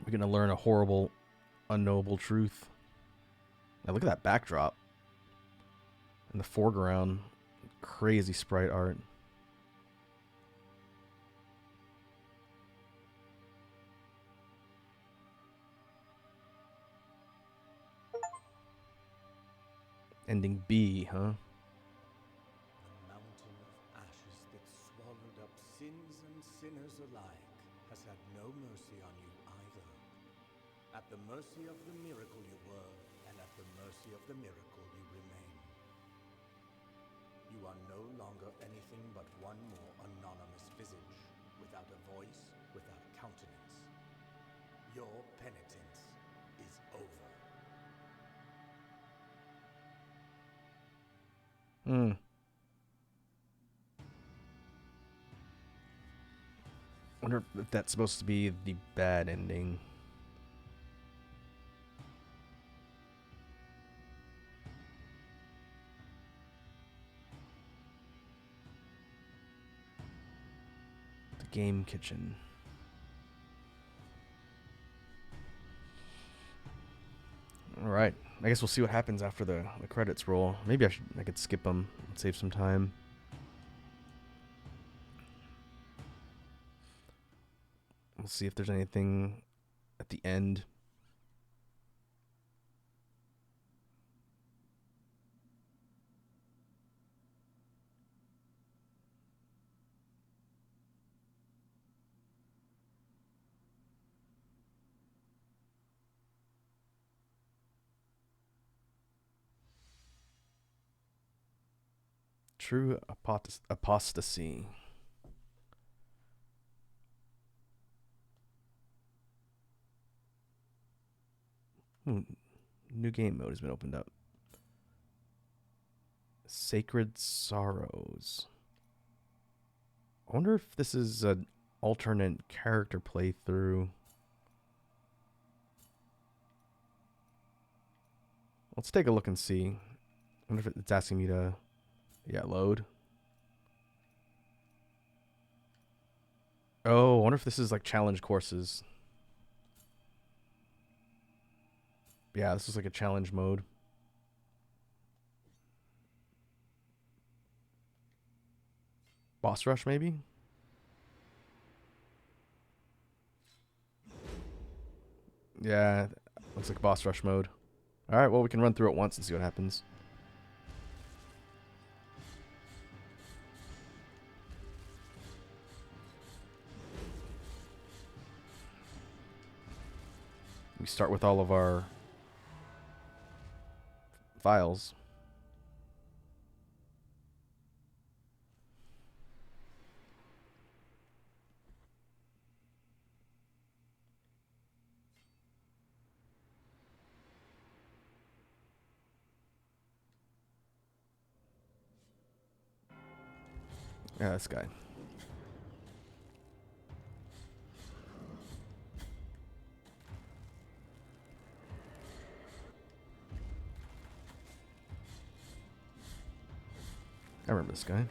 We're gonna learn a horrible, unknowable truth. Now look at that backdrop. In the foreground, crazy sprite art. Ending B, huh? The mountain of ashes that swallowed up sins and sinners alike has had no mercy on you either. At the mercy of the miracle you were, and at the mercy of the miracle you remain. You are no longer anything but one more anonymous visage, without a voice, without countenance. Your penitence is over. Wonder if that's supposed to be the bad ending. The game kitchen. All right. I guess we'll see what happens after the credits roll. Maybe I could skip them and save some time. We'll see if there's anything at the end. True apostasy. New game mode has been opened up. Sacred Sorrows. I wonder if this is an alternate character playthrough. Let's take a look and see. I wonder if it's asking me to, yeah, load. Oh, I wonder if this is like challenge courses. Yeah, this is like a challenge mode. Boss rush, maybe? Yeah, looks like boss rush mode. Alright, well, we can run through it once and see what happens. We start with all of our files. Yeah, this guy. I remember this guy.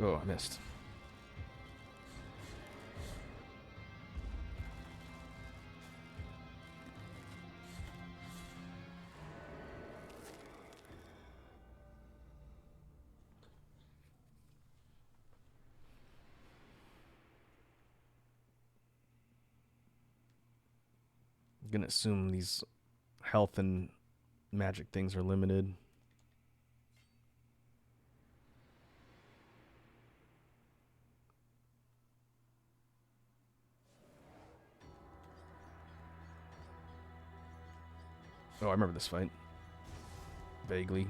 Oh, I missed. I'm gonna assume these health and magic things are limited. Oh, I remember this fight. Vaguely.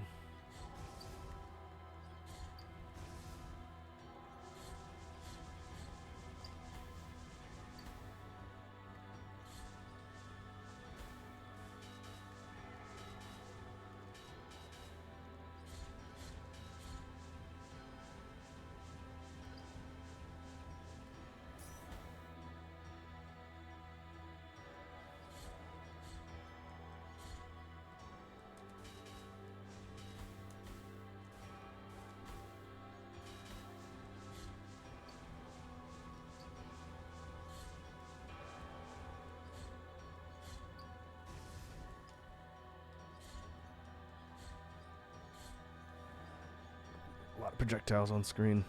A lot of projectiles on screen.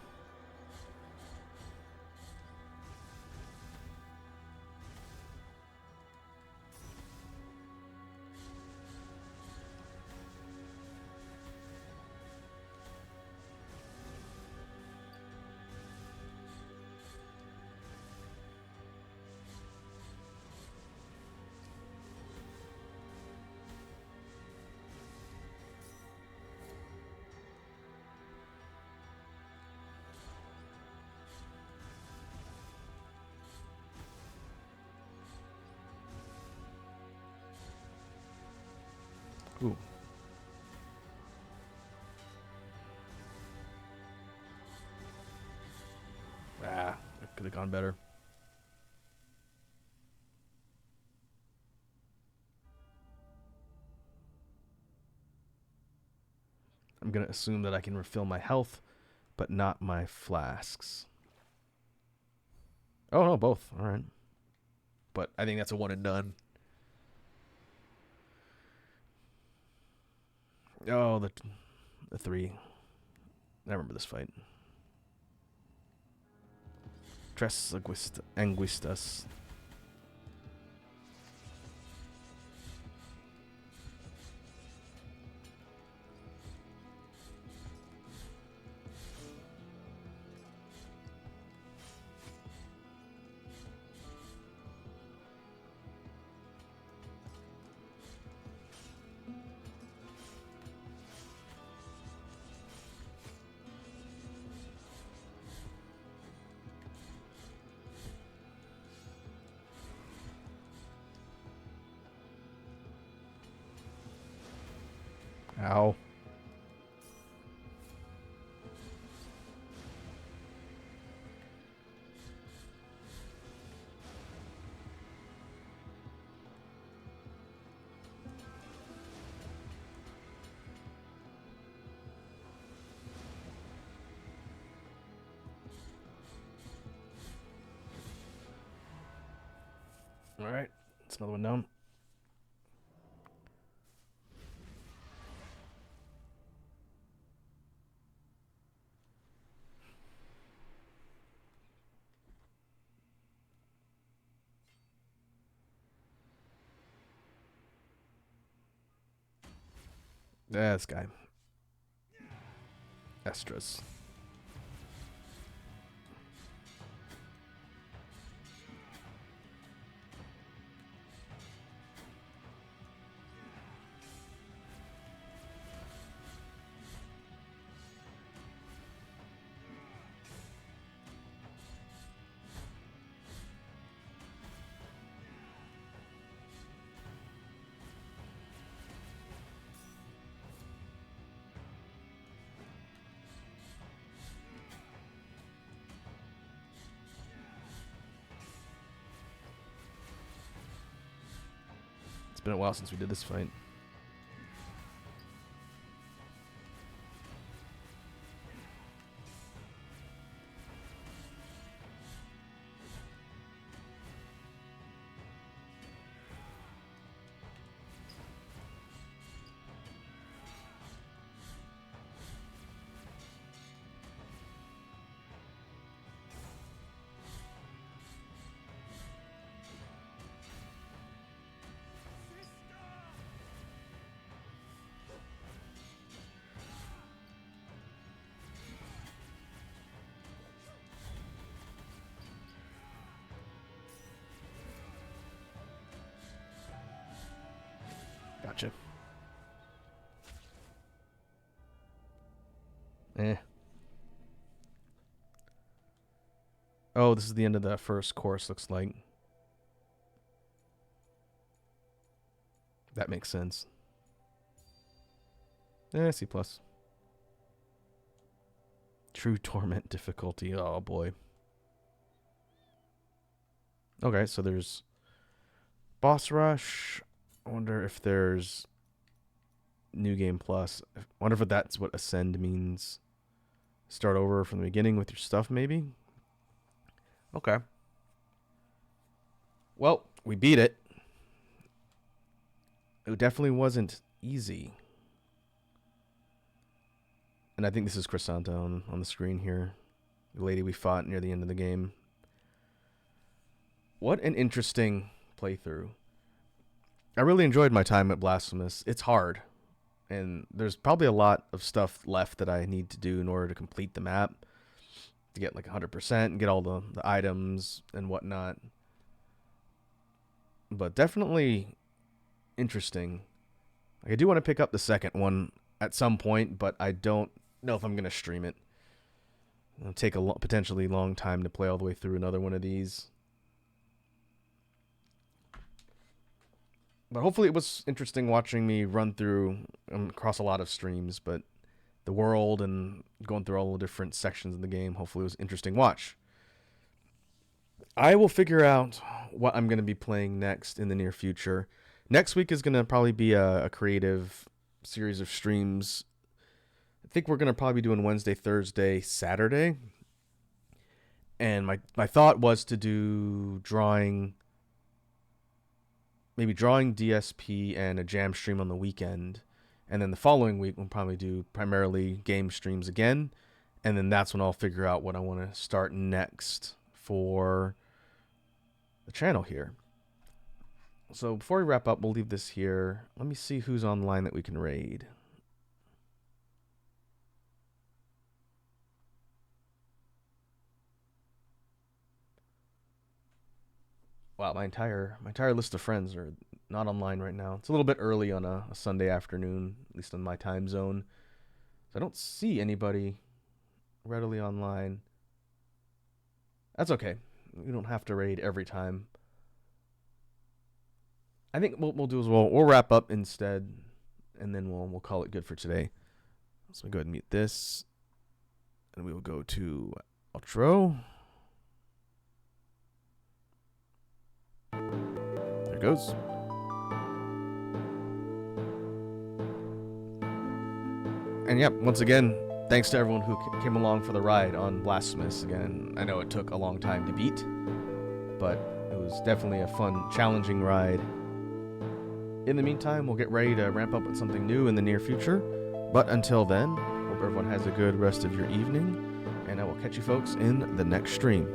Ooh. Ah, that could have gone better. I'm gonna assume that I can refill my health, but not my flasks. Oh no, both. All right. But I think that's a one and done. Oh, the three. I remember this fight. Tres Anguistas. Ow. All right, that's another one down. This guy. Estras. It's been a while since we did this fight. Gotcha. Eh. Oh, this is the end of the first course, looks like. That makes sense. C+. True Torment difficulty. Oh, boy. Okay, so there's Boss Rush. I wonder if there's New Game Plus. I wonder if that's what Ascend means. Start over from the beginning with your stuff, maybe? Okay. Well, we beat it. It definitely wasn't easy. And I think this is Chrysanta on the screen here. The lady we fought near the end of the game. What an interesting playthrough. I really enjoyed my time at Blasphemous. It's hard. And there's probably a lot of stuff left that I need to do in order to complete the map. To get like 100% and get all the items and whatnot. But definitely interesting. I do want to pick up the second one at some point, but I don't know if I'm going to stream it. It'll take a potentially long time to play all the way through another one of these. But hopefully it was interesting watching me run through across a lot of streams, but the world and going through all the different sections of the game, hopefully it was an interesting watch. I will figure out what I'm going to be playing next in the near future. Next week is going to probably be a creative series of streams. I think we're going to probably be doing Wednesday, Thursday, Saturday. And my thought was to do maybe drawing DSP and a jam stream on the weekend. And then the following week, we'll probably do primarily game streams again. And then that's when I'll figure out what I want to start next for the channel here. So before we wrap up, we'll leave this here. Let me see who's online that we can raid. Wow, my entire list of friends are not online right now. It's a little bit early on a Sunday afternoon, at least in my time zone. So I don't see anybody readily online. That's okay. We don't have to raid every time. I think what we'll do is we'll wrap up instead, and then we'll call it good for today. So we go ahead and mute this, and we will go to outro. There it goes. And yep, once again, thanks to everyone who came along for the ride on Blasphemous. Again, I know it took a long time to beat, but it was definitely a fun, challenging ride. In the meantime, we'll get ready to ramp up with something new in the near future. But until then, hope everyone has a good rest of your evening, and I will catch you folks in the next stream.